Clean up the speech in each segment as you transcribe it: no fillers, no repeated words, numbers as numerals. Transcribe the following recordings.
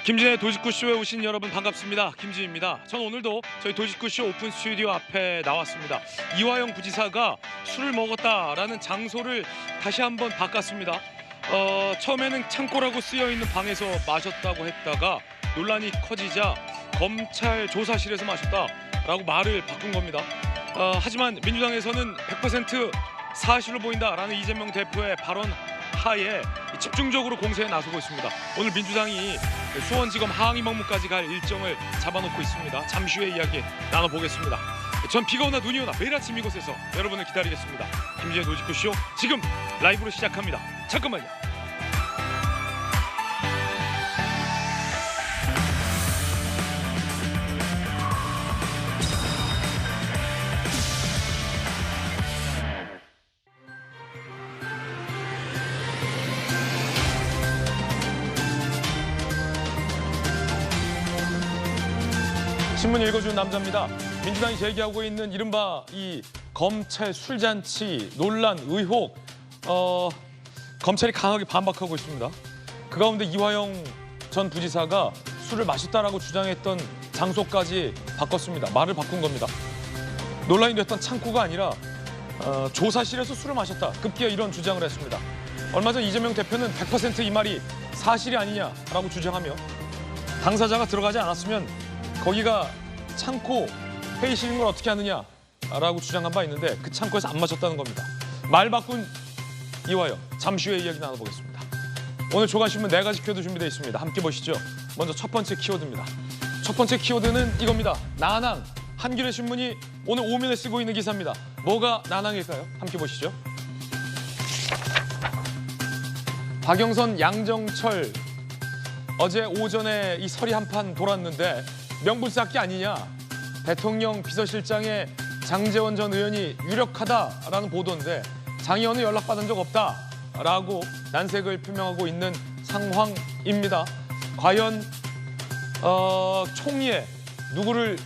김진의 도직구쇼에 오신 여러분 반갑습니다. 김진입니다. 전 오늘도 저희 도직구쇼 오픈 스튜디오 앞에 나왔습니다. 이화영 부지사가 술을 먹었다라는 장소를 다시 한번 바꿨습니다. 처음에는 창고라고 쓰여있는 방에서 마셨다고 했다가 논란이 커지자 검찰 조사실에서 마셨다라고 말을 바꾼 겁니다. 하지만 민주당에서는 100% 사실로 보인다라는 이재명 대표의 발언 하에 집중적으로 공세에 나서고 있습니다. 오늘 민주당이 수원지검 항의 법무까지 갈 일정을 잡아놓고 있습니다. 잠시 후에 이야기 나눠보겠습니다. 전 비가 오나 눈이 오나 매일 아침 이곳에서 여러분을 기다리겠습니다. 김진의 도직구쇼 지금 라이브로 시작합니다. 잠깐만요. 신문 읽어주는 남자입니다. 민주당이 제기하고 있는 이른바 이 검찰 술잔치 논란 의혹, 검찰이 강하게 반박하고 있습니다. 그 가운데 이화영 전 부지사가 술을 마셨다라고 주장했던 장소까지 바꿨습니다. 말을 바꾼 겁니다. 논란이 됐던 창고가 아니라 조사실에서 술을 마셨다. 급기야 이런 주장을 했습니다. 얼마 전 이재명 대표는 100% 이 말이 사실이 아니냐라고 주장하며 당사자가 들어가지 않았으면 거기가 창고 회의실인 걸 어떻게 아느냐라고 주장한 바 있는데 그 창고에서 안 마셨다는 겁니다. 말 바꾼 이화영, 잠시 후에 이야기 나눠보겠습니다. 오늘 조간신문 4가지 키워드 준비되어 있습니다. 함께 보시죠. 먼저 첫 번째 키워드입니다. 첫 번째 키워드는 이겁니다. 나낭. 한겨레 신문이 오늘 오면에 쓰고 있는 기사입니다. 뭐가 나낭일까요? 함께 보시죠. 박영선, 양정철 어제 오전에 이 설이 한판 돌았는데 명분 쌓기 아니냐. 대통령 비서실장에 장제원 전 의원이 유력하다라는 보도인데 장 의원은 연락받은 적 없다라고 난색을 표명하고 있는 상황입니다. 과연 총리에 누구를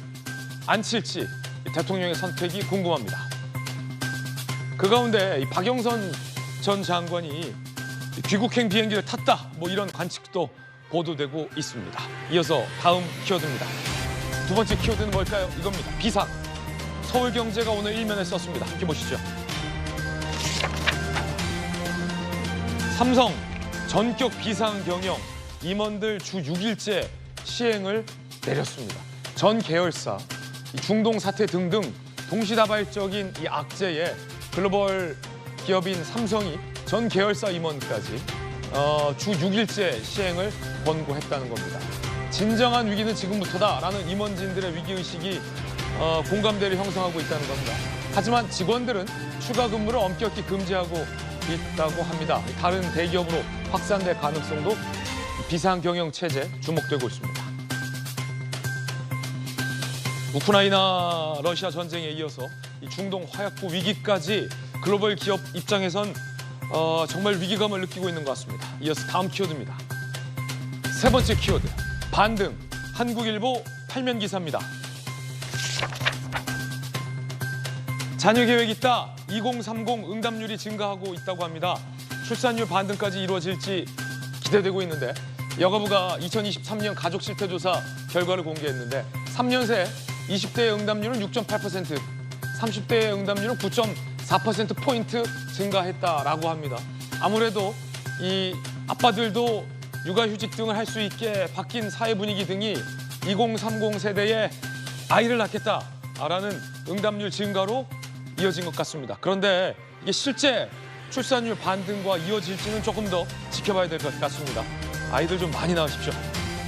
앉힐지 대통령의 선택이 궁금합니다. 그 가운데 이 박영선 전 장관이 귀국행 비행기를 탔다 뭐 이런 관측도 보도되고 있습니다. 이어서 다음 키워드입니다. 두 번째 키워드는 뭘까요? 이겁니다. 비상. 서울경제가 오늘 일면에 썼습니다. 함께 보시죠. 삼성 전격 비상 경영 임원들 주 6일째 시행을 내렸습니다. 전 계열사, 중동 사태 등등 동시다발적인 이 악재에 글로벌 기업인 삼성이 전 계열사 임원까지 주 6일째 시행을 권고했다는 겁니다. 진정한 위기는 지금부터다라는 임원진들의 위기의식이 공감대를 형성하고 있다는 겁니다. 하지만 직원들은 추가 근무를 엄격히 금지하고 있다고 합니다. 다른 대기업으로 확산될 가능성도 비상경영 체제 주목되고 있습니다. 우크라이나 러시아 전쟁에 이어서 이 중동 화약고 위기까지 글로벌 기업 입장에선 정말 위기감을 느끼고 있는 것 같습니다. 이어서 다음 키워드입니다. 세 번째 키워드, 반등. 한국일보 8면 기사입니다. 자녀 계획 있다. 2030 응답률이 증가하고 있다고 합니다. 출산율 반등까지 이루어질지 기대되고 있는데 여가부가 2023년 가족 실태조사 결과를 공개했는데 3년 새 20대의 응답률은 6.8%, 30대의 응답률은 9.4%포인트 증가했다라고 합니다. 아무래도 이 아빠들도 육아휴직 등을 할 수 있게 바뀐 사회 분위기 등이 2030 세대에 아이를 낳겠다라는 응답률 증가로 이어진 것 같습니다. 그런데 이게 실제 출산율 반등과 이어질지는 조금 더 지켜봐야 될 것 같습니다. 아이들 좀 많이 낳으십시오.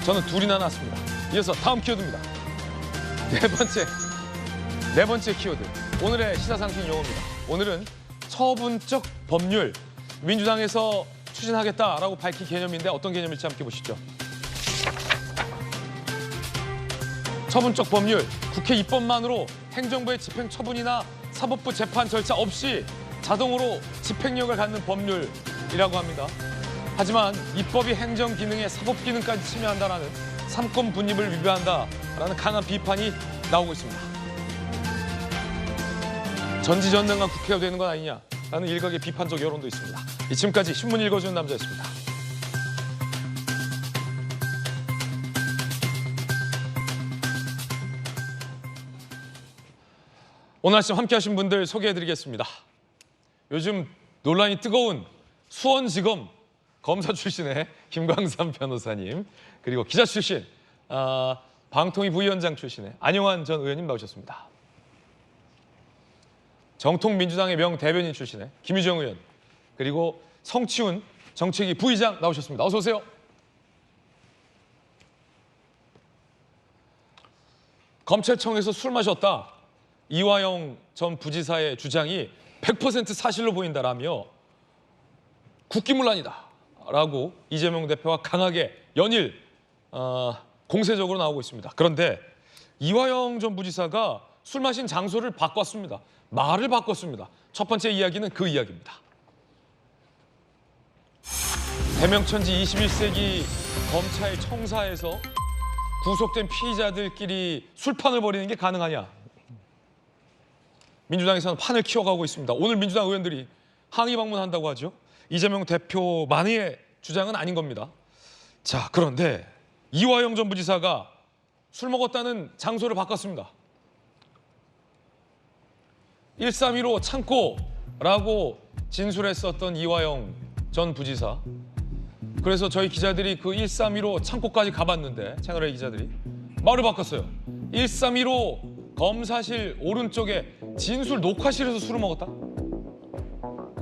저는 둘이나 낳았습니다. 이어서 다음 키워드입니다. 네 번째 키워드. 오늘의 시사상식 용어입니다. 오늘은 처분적 법률. 민주당에서 추진하겠다라고 밝힌 개념인데 어떤 개념일지 함께 보시죠. 처분적 법률. 국회 입법만으로 행정부의 집행 처분이나 사법부 재판 절차 없이 자동으로 집행력을 갖는 법률이라고 합니다. 하지만 입법이 행정 기능에 사법 기능까지 침해한다라는 삼권 분립을 위배한다라는 강한 비판이 나오고 있습니다. 전지전능한 국회가 되는 건 아니냐라는 일각의 비판적 여론도 있습니다. 지금까지 신문 읽어주는 남자였습니다. 오늘 아침 함께하신 분들 소개해드리겠습니다. 요즘 논란이 뜨거운 수원지검 검사 출신의 김광삼 변호사님, 그리고 기자 출신 방통위 부위원장 출신의 안용환 전 의원님 나오셨습니다. 정통민주당의 명대변인 출신의 김유정 의원, 그리고 성치훈 정책위 부의장 나오셨습니다. 어서 오세요. 검찰청에서 술 마셨다. 이화영 전 부지사의 주장이 100% 사실로 보인다라며 국기문란이다라고 이재명 대표가 강하게 연일 공세적으로 나오고 있습니다. 그런데 이화영 전 부지사가 술 마신 장소를 바꿨습니다. 말을 바꿨습니다. 첫 번째 이야기는 그 이야기입니다. 대명천지 21세기 검찰 청사에서 구속된 피의자들끼리 술판을 벌이는 게 가능하냐? 민주당에서는 판을 키워가고 있습니다. 오늘 민주당 의원들이 항의 방문한다고 하죠. 이재명 대표만의 주장은 아닌 겁니다. 자, 그런데 이화영 전 부지사가 술 먹었다는 장소를 바꿨습니다. 131호 창고라고 진술했었던 이화영 전 부지사. 그래서 저희 기자들이 그 1315 창고까지 가봤는데, 채널A 기자들이 말을 바꿨어요. 1315 검사실 오른쪽에 진술 녹화실에서 술을 먹었다?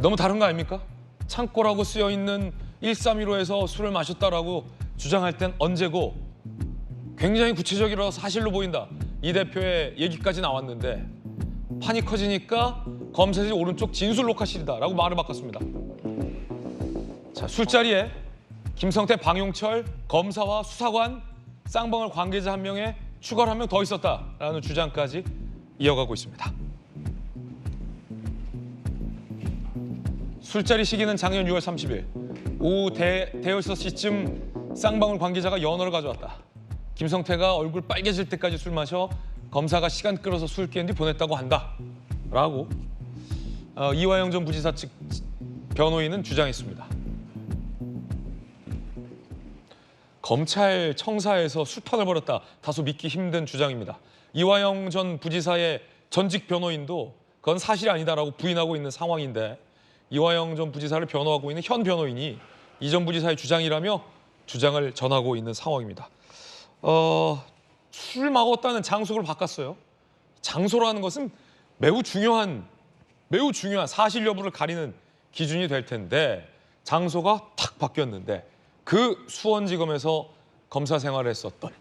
너무 다른 거 아닙니까? 창고라고 쓰여있는 1315에서 술을 마셨다라고 주장할 땐 언제고, 굉장히 구체적이라 사실로 보인다. 이 대표의 얘기까지 나왔는데 판이 커지니까 검사실 오른쪽 진술 녹화실이다라고 말을 바꿨습니다. 자, 술자리에 김성태, 방용철 검사와 수사관, 쌍방울 관계자 한 명에 추가로 한 명 더 있었다라는 주장까지 이어가고 있습니다. 술자리 시기는 작년 6월 30일 오후 대여 6시쯤 쌍방울 관계자가 연어를 가져왔다. 김성태가 얼굴 빨개질 때까지 술 마셔 검사가 시간 끌어서 술 깨는 뒤 보냈다고 한다라고 이화영 전 부지사 측 변호인은 주장했습니다. 검찰 청사에서 술판을 벌였다. 다소 믿기 힘든 주장입니다. 이화영 전 부지사의 전직 변호인도 그건 사실이 아니다라고 부인하고 있는 상황인데, 이화영 전 부지사를 변호하고 있는 현 변호인이 이 전 부지사의 주장이라며 주장을 전하고 있는 상황입니다. 술 먹었다는 장소를 바꿨어요. 장소라는 것은 매우 중요한 사실 여부를 가리는 기준이 될 텐데, 장소가 탁 바뀌었는데 그 수원지검에서 검사 생활을 했었던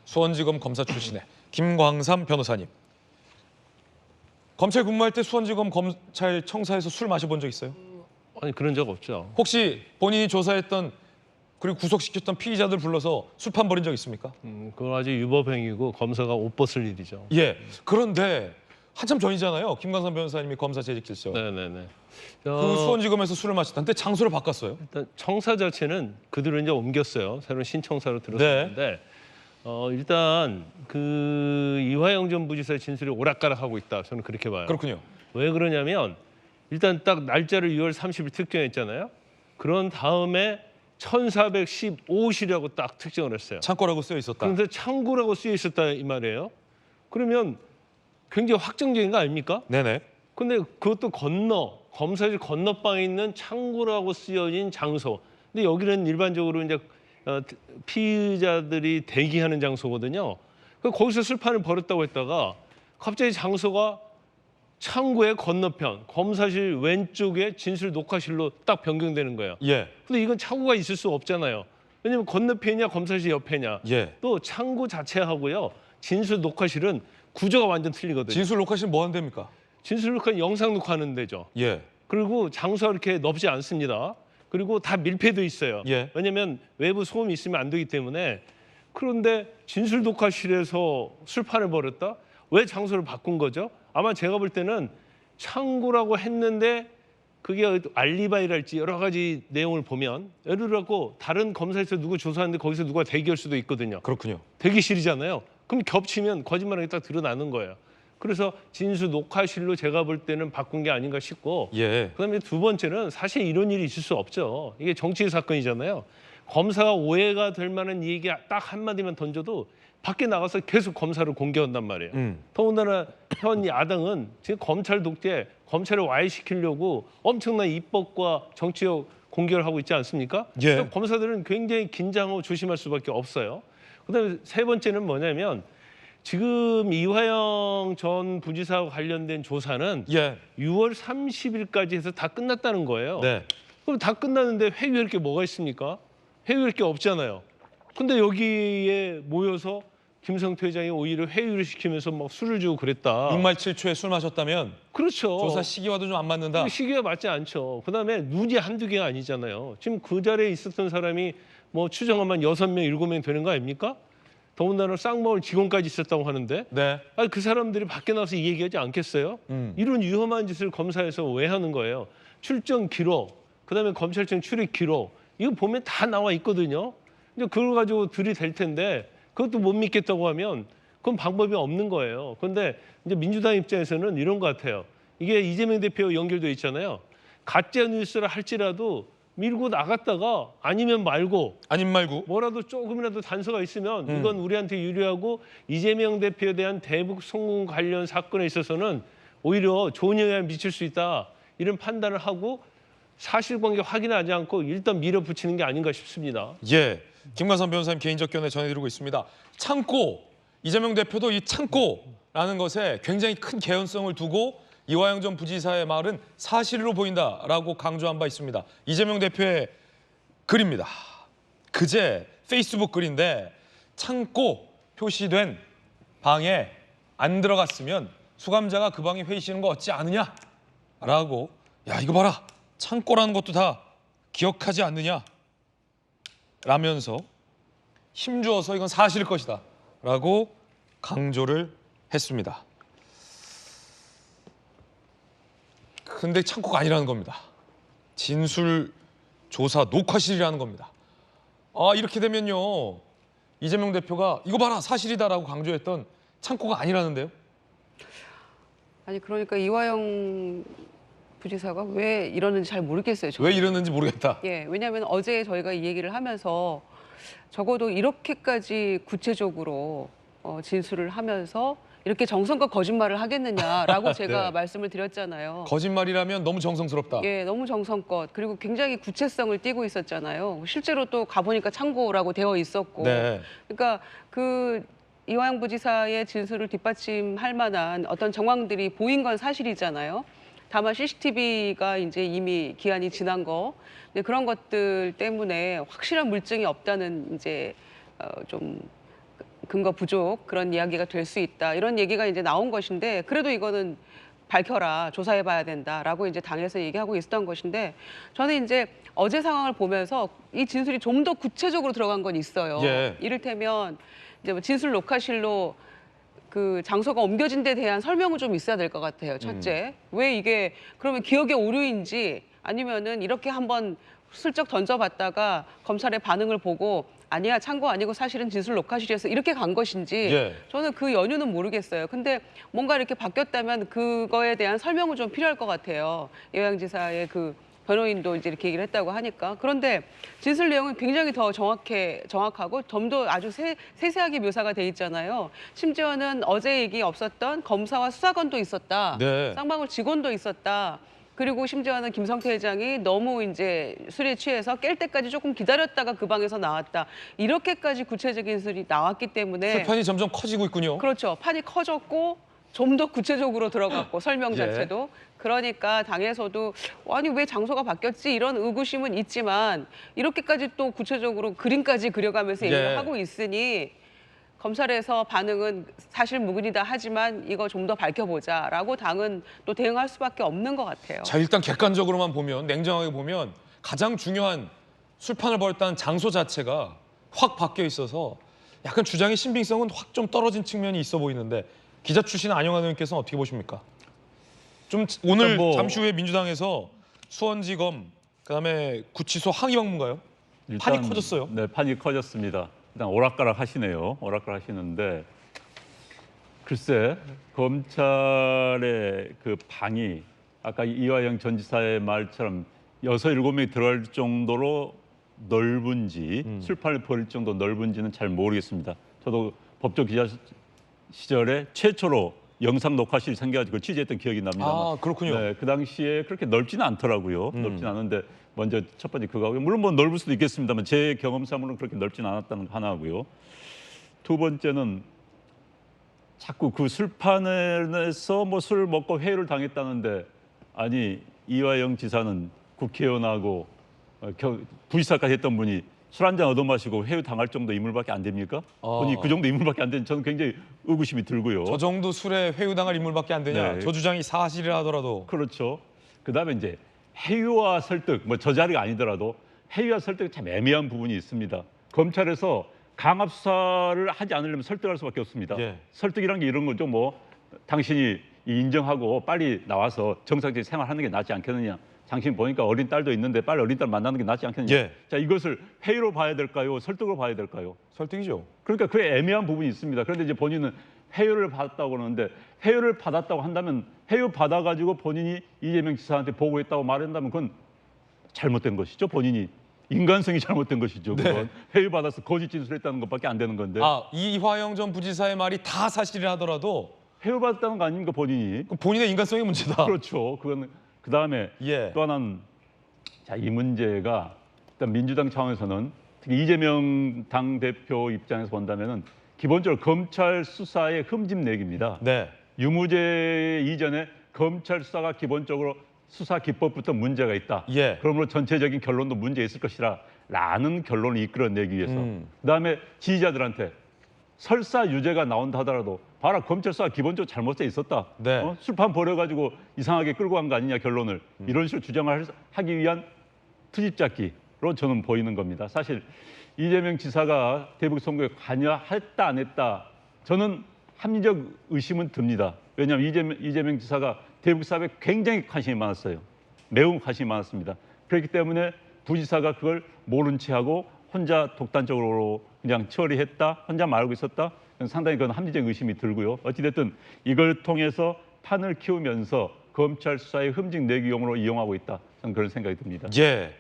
수원지검 검사 출신의 김광삼 변호사님, 검찰 근무할 때 수원지검 검찰청사에서 술 마셔본 적 있어요? 아니, 그런 적 없죠. 혹시 본인이 조사했던 그리고 구속시켰던 피의자들 불러서 술판 벌인 적 있습니까? 그건 아주 유법행위고 검사가 옷 벗을 일이죠. 예. 그런데 한참 전이잖아요. 김광삼 변호사님이 검사 재직 시절. 네네네. 그 수원지검에서 술을 마셨다는데 장소를 바꿨어요. 일단 청사 자체는 그대로 이제 옮겼어요. 새로운 신청사로 들어섰는데 일단 그 이화영 전 부지사의 진술이 오락가락하고 있다. 저는 그렇게 봐요. 그렇군요. 왜 그러냐면 일단 딱 날짜를 6월 30일 특정했잖아요. 그런 다음에 1415호실이라고 딱 특정을 했어요. 창고라고 쓰여 있었다. 그런데 창고라고 쓰여 있었다 이 말이에요. 그러면 굉장히 확정적인 거 아닙니까? 네네. 근데 그것도 검사실 건너방에 있는 창고라고 쓰여진 장소. 근데 여기는 일반적으로 이제 피의자들이 대기하는 장소거든요. 거기서 술판을 벌였다고 했다가 갑자기 장소가 창고의 건너편, 검사실 왼쪽에 진술 녹화실로 딱 변경되는 거예요. 예. 근데 이건 창고가 있을 수 없잖아요. 왜냐면 건너편이냐 검사실 옆에냐. 예. 또 창고 자체하고요. 진술 녹화실은 구조가 완전 틀리거든요. 진술 녹화실 뭐 하는 데입니까? 진술 녹화는 영상 녹화하는 데죠. 예. 그리고 장소가 이렇게 넓지 않습니다. 그리고 다 밀폐돼 있어요. 예. 왜냐하면 외부 소음이 있으면 안 되기 때문에. 그런데 진술 녹화실에서 술판을 벌였다? 왜 장소를 바꾼 거죠? 아마 제가 볼 때는 창고라고 했는데 그게 알리바이랄지 여러 가지 내용을 보면, 예를 들어 다른 검사에서 누구 조사하는데 거기서 누가 대기할 수도 있거든요. 그렇군요. 대기실이잖아요. 그럼 겹치면 거짓말하게 딱 드러나는 거예요. 그래서 진술 녹화실로 제가 볼 때는 바꾼 게 아닌가 싶고, 예. 그다음에 두 번째는 사실 이런 일이 있을 수 없죠. 이게 정치 사건이잖아요. 검사가 오해가 될 만한 얘기 딱 한마디만 던져도 밖에 나가서 계속 검사를 공개한단 말이에요. 더군다나 현 야당은 지금 검찰 독재, 검찰을 와해시키려고 엄청난 입법과 정치적 공격을 하고 있지 않습니까? 예. 그러니까 검사들은 굉장히 긴장하고 조심할 수밖에 없어요. 그다음에 세 번째는 뭐냐면 지금 이화영 전 부지사와 관련된 조사는 예. 6월 30일까지 해서 다 끝났다는 거예요. 네. 그럼 다 끝났는데 회유할 게 뭐가 있습니까? 회유할 게 없잖아요. 근데 여기에 모여서 김성태 회장이 오히려 회유를 시키면서 막 술을 주고 그랬다. 6말 7초에 술 마셨다면 그렇죠. 조사 시기와도 좀 안 맞는다. 시기가 맞지 않죠. 그다음에 눈이 한두 개가 아니잖아요. 지금 그 자리에 있었던 사람이 뭐 추정하면 6명, 7명 되는 거 아닙니까? 더군다나 쌍방울 직원까지 있었다고 하는데 네. 아니, 그 사람들이 밖에 나와서 이 얘기하지 않겠어요? 이런 위험한 짓을 검사에서 왜 하는 거예요? 출정 기록, 그다음에 검찰청 출입 기록 이거 보면 다 나와 있거든요. 이제 그걸 가지고 들이댈 텐데 그것도 못 믿겠다고 하면 그건 방법이 없는 거예요. 그런데 이제 민주당 입장에서는 이런 것 같아요. 이게 이재명 대표 연결돼 있잖아요. 가짜 뉴스를 할지라도 밀고 나갔다가 아니면 말고 아님 말고. 뭐라도 조금이라도 단서가 있으면 이건 우리한테 유리하고 이재명 대표에 대한 대북 송금 관련 사건에 있어서는 오히려 좋은 영향을 미칠 수 있다. 이런 판단을 하고 사실관계 확인하지 않고 일단 밀어붙이는 게 아닌가 싶습니다. 예. 김관선 변호사님 개인적 견해 전해드리고 있습니다. 창고, 이재명 대표도 이 창고라는 것에 굉장히 큰 개연성을 두고 이화영 전 부지사의 말은 사실로 보인다라고 강조한 바 있습니다. 이재명 대표의 글입니다. 그제 페이스북 글인데 창고 표시된 방에 안 들어갔으면 수감자가 그 방에 회의 쉬는 거 어찌 않느냐라고 야 이거 봐라 창고라는 것도 다 기억하지 않느냐 라면서 힘주어서 이건 사실일 것이다 라고 강조를 했습니다. 근데 창고가 아니라는 겁니다. 진술조사 녹화실이라는 겁니다. 이렇게 되면요. 이재명 대표가 이거 봐라 사실이다라고 강조했던 창고가 아니라는데요. 아니 그러니까 이화영 부지사가 왜 이러는지 잘 모르겠어요. 저는. 왜 이러는지 모르겠다. 예, 왜냐하면 어제 저희가 이 얘기를 하면서 적어도 이렇게까지 구체적으로 진술을 하면서 이렇게 정성껏 거짓말을 하겠느냐라고 제가 네. 말씀을 드렸잖아요. 거짓말이라면 너무 정성스럽다. 예, 너무 정성껏 그리고 굉장히 구체성을 띠고 있었잖아요. 실제로 또 가보니까 창고라고 되어 있었고, 네. 그러니까 그 이화영 부지사의 진술을 뒷받침할 만한 어떤 정황들이 보인 건 사실이잖아요. 다만 CCTV가 이제 이미 기한이 지난 거, 그런 것들 때문에 확실한 물증이 없다는 이제 좀 근거 부족 그런 이야기가 될 수 있다 이런 얘기가 이제 나온 것인데 그래도 이거는 밝혀라 조사해봐야 된다라고 이제 당에서 얘기하고 있었던 것인데 저는 이제 어제 상황을 보면서 이 진술이 좀 더 구체적으로 들어간 건 있어요. 예. 이를테면 이제 뭐 진술 녹화실로 그 장소가 옮겨진 데 대한 설명은 좀 있어야 될 것 같아요. 첫째, 왜 이게 그러면 기억의 오류인지 아니면은 이렇게 한번 슬쩍 던져봤다가 검찰의 반응을 보고 아니야 창고 아니고 사실은 진술 녹화실이어서 이렇게 간 것인지 예. 저는 그 연유는 모르겠어요. 근데 뭔가 이렇게 바뀌었다면 그거에 대한 설명은 좀 필요할 것 같아요. 이화영 지사의 그 변호인도 이제 이렇게 얘기를 했다고 하니까. 그런데 진술 내용은 굉장히 더 정확하고 좀 더 아주 세세하게 묘사가 돼 있잖아요. 심지어는 어제 얘기 없었던 검사와 수사관도 있었다. 네. 쌍방울 직원도 있었다. 그리고 심지어는 김성태 회장이 너무 이제 술에 취해서 깰 때까지 조금 기다렸다가 그 방에서 나왔다. 이렇게까지 구체적인 술이 나왔기 때문에 술판이 점점 커지고 있군요. 그렇죠. 판이 커졌고 좀 더 구체적으로 들어갔고 설명 예. 자체도. 그러니까 당에서도 아니 왜 장소가 바뀌었지 이런 의구심은 있지만 이렇게까지 또 구체적으로 그림까지 그려가면서 얘기를 예. 하고 있으니 검찰에서 반응은 사실 무근이다 하지만 이거 좀 더 밝혀보자라고 당은 또 대응할 수밖에 없는 것 같아요. 자 일단 객관적으로만 보면 냉정하게 보면 가장 중요한 술판을 벌였다는 장소 자체가 확 바뀌어 있어서 약간 주장의 신빙성은 확 좀 떨어진 측면이 있어 보이는데 기자 출신 안영환 의원께서는 어떻게 보십니까? 좀 오늘 잠시 후에 민주당에서 수원지검 그다음에 구치소 항의 방문가요? 판이 커졌어요. 네, 판이 커졌습니다. 일단 오락가락 하시네요. 오락가락 하시는데 글쎄 검찰의 그 방이 아까 이화영 전 지사의 말처럼 6, 7명이 들어갈 정도로 넓은지 술판을 벌일 정도 넓은지는 잘 모르겠습니다. 저도 법조 기자 시절에 최초로 영상 녹화실이 생겨가지고 그걸 취재했던 기억이 납니다. 아, 그렇군요. 네, 그 당시에 그렇게 넓지는 않더라고요. 넓지는 않은데 먼저 첫 번째 그거하고요. 물론 뭐 넓을 수도 있겠습니다만 제 경험상으로는 그렇게 넓지는 않았다는 거 하나고요. 두 번째는 자꾸 그 술판에서 뭐 술 먹고 회유를 당했다는데 아니 이화영 지사는 국회의원하고 부지사까지 했던 분이 술 한 잔 얻어마시고 회유 당할 정도 인물밖에 안 됩니까? 본인이 그 정도 인물밖에 안 되는 저는 굉장히 의구심이 들고요. 저 정도 술에 회유당할 인물밖에 안 되냐? 네. 저 주장이 사실이라 하더라도 그렇죠. 그다음에 이제 회유와 설득, 뭐 저 자리가 아니더라도 회유와 설득이 참 애매한 부분이 있습니다. 검찰에서 강압 수사를 하지 않으려면 설득할 수밖에 없습니다. 예. 설득이란 게 이런 거죠. 뭐 당신이 인정하고 빨리 나와서 정상적인 생활하는 게 낫지 않겠느냐. 당신 보니까 어린 딸도 있는데 빨리 어린 딸 만나는 게 낫지 않겠느냐. 예. 자, 이것을 회유로 봐야 될까요? 설득으로 봐야 될까요? 설득이죠. 그러니까 그 애매한 부분이 있습니다. 그런데 이제 본인은 회유를 받았다고 그러는데 회유를 받았다고 한다면 회유 받아가지고 본인이 이재명 지사한테 보고했다고 말한다면 그건 잘못된 것이죠. 본인이 인간성이 잘못된 것이죠. 그건 회유 받아서 거짓 진술했다는 것밖에 안 되는 건데 아, 이화영 전 부지사의 말이 다 사실이라 하더라도 회유 받았다는 거 아닙니까 본인이? 그 본인의 인간성의 문제다. 그렇죠. 그건 그 다음에 예. 또 하나는 자, 이 문제가 일단 민주당 차원에서는 특히 이재명 당 대표 입장에서 본다면은 기본적으로 검찰 수사의 흠집내기입니다. 네. 유무죄 이전에 검찰 수사가 기본적으로 수사 기법부터 문제가 있다. 예. 그러므로 전체적인 결론도 문제 있을 것이라라는 결론을 이끌어내기 위해서. 그다음에 지지자들한테 설사 유죄가 나온다 하더라도 봐라 검찰 수사 기본적으로 잘못돼 있었다. 네. 술판 버려가지고 이상하게 끌고 간 거 아니냐 결론을 이런 식으로 주장을 하기 위한 투집잡기로 저는 보이는 겁니다. 사실 이재명 지사가 대북 선거에 관여했다 안 했다 저는 합리적 의심은 듭니다. 왜냐하면 이재명 지사가 대북 사업에 굉장히 관심이 많았어요. 매우 관심이 많았습니다. 그렇기 때문에 부지사가 그걸 모른 채하고 혼자 독단적으로 그냥 처리했다, 혼자 말고 있었다. 상당히 그건 합리적 의심이 들고요. 어찌됐든 이걸 통해서 판을 키우면서 검찰 수사의 흠집 내기용으로 이용하고 있다. 저는 그런 생각이 듭니다. 예.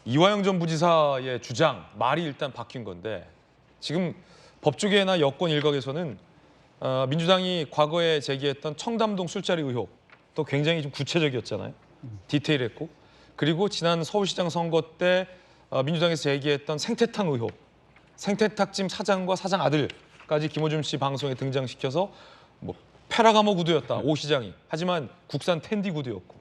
이화영 전 부지사의 주장 말이 일단 바뀐 건데 지금 법조계나 여권 일각에서는 민주당이 과거에 제기했던 청담동 술자리 의혹 또 굉장히 좀 구체적이었잖아요. 디테일했고 그리고 지난 서울시장 선거 때 민주당에서 제기했던 생태탕 의혹, 생태탕집 사장과 사장 아들까지 김어준 씨 방송에 등장시켜서 뭐 페라가모 구두였다 오 시장이 하지만 국산 텐디 구두였고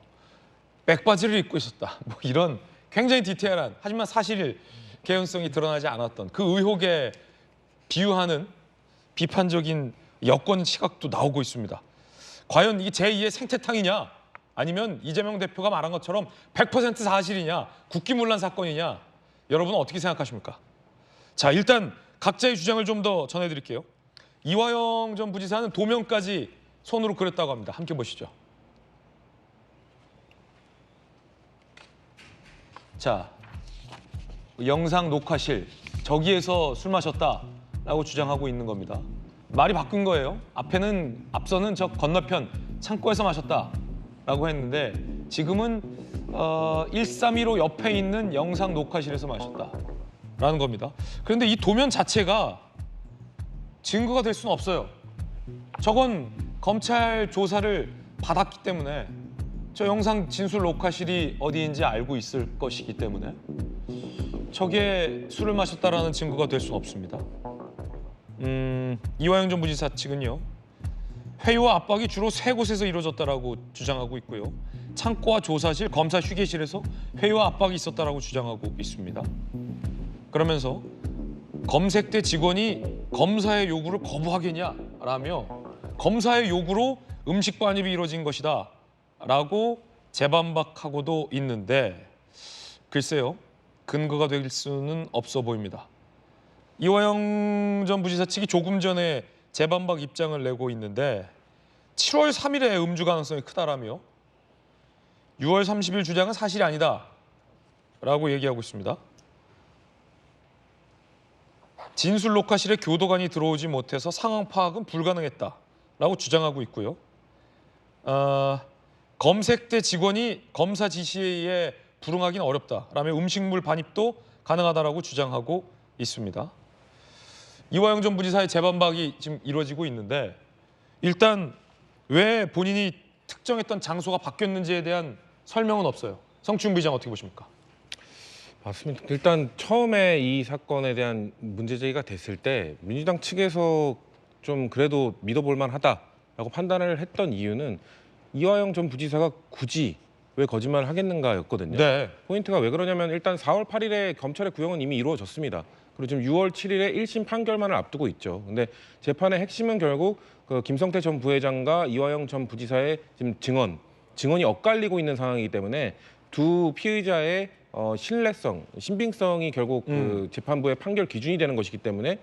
백바지를 입고 있었다 뭐 이런 굉장히 디테일한 하지만 사실 개연성이 드러나지 않았던 그 의혹에 비유하는 비판적인 여권 시각도 나오고 있습니다. 과연 이게 제2의 생태탕이냐 아니면 이재명 대표가 말한 것처럼 100% 사실이냐 국기문란 사건이냐 여러분은 어떻게 생각하십니까? 자 일단 각자의 주장을 좀 더 전해드릴게요. 이화영 전 부지사는 도면까지 손으로 그렸다고 합니다. 함께 보시죠. 자 영상 녹화실 저기에서 술 마셨다라고 주장하고 있는 겁니다. 말이 바뀐 거예요. 앞서는 저 건너편 창고에서 마셨다라고 했는데 지금은 1315 옆에 있는 영상 녹화실에서 마셨다라는 겁니다. 그런데 이 도면 자체가 증거가 될 수는 없어요. 저건 검찰 조사를 받았기 때문에 저 영상 진술 녹화실이 어디인지 알고 있을 것이기 때문에 저게 술을 마셨다라는 증거가 될 수는 없습니다. 이화영 전 부지사 측은요. 회유와 압박이 주로 세 곳에서 이루어졌다라고 주장하고 있고요. 창고와 조사실, 검사 휴게실에서 회유와 압박이 있었다라고 주장하고 있습니다. 그러면서 검색대 직원이 검사의 요구를 거부하겠냐라며 검사의 요구로 음식 반입이 이루어진 것이다 라고 재반박하고도 있는데 글쎄요. 근거가 될 수는 없어 보입니다. 이화영 전 부지사 측이 조금 전에 재반박 입장을 내고 있는데 7월 3일에 음주 가능성이 크다라며 6월 30일 주장은 사실이 아니다 라고 얘기하고 있습니다. 진술 녹화실에 교도관이 들어오지 못해서 상황 파악은 불가능했다라고 주장하고 있고요. 검색대 직원이 검사 지시에 불응하기는 어렵다라며 음식물 반입도 가능하다라고 주장하고 있습니다. 이화영 전 부지사의 재반박이 지금 이루어지고 있는데 일단 왜 본인이 특정했던 장소가 바뀌었는지에 대한 설명은 없어요. 성춘 부의장 어떻게 보십니까? 맞습니다. 일단 처음에 이 사건에 대한 문제 제기가 됐을 때 민주당 측에서 좀 그래도 믿어볼 만하다라고 판단을 했던 이유는 이화영 전 부지사가 굳이 왜 거짓말을 하겠는가였거든요. 네. 포인트가 왜 그러냐면 일단 4월 8일에 검찰의 구형은 이미 이루어졌습니다. 그리고 지금 6월 7일에 1심 판결만을 앞두고 있죠. 근데 재판의 핵심은 결국 그 김성태 전 부회장과 이화영 전 부지사의 지금 증언이 엇갈리고 있는 상황이기 때문에 두 피의자의 신뢰성, 신빙성이 결국 그 재판부의 판결 기준이 되는 것이기 때문에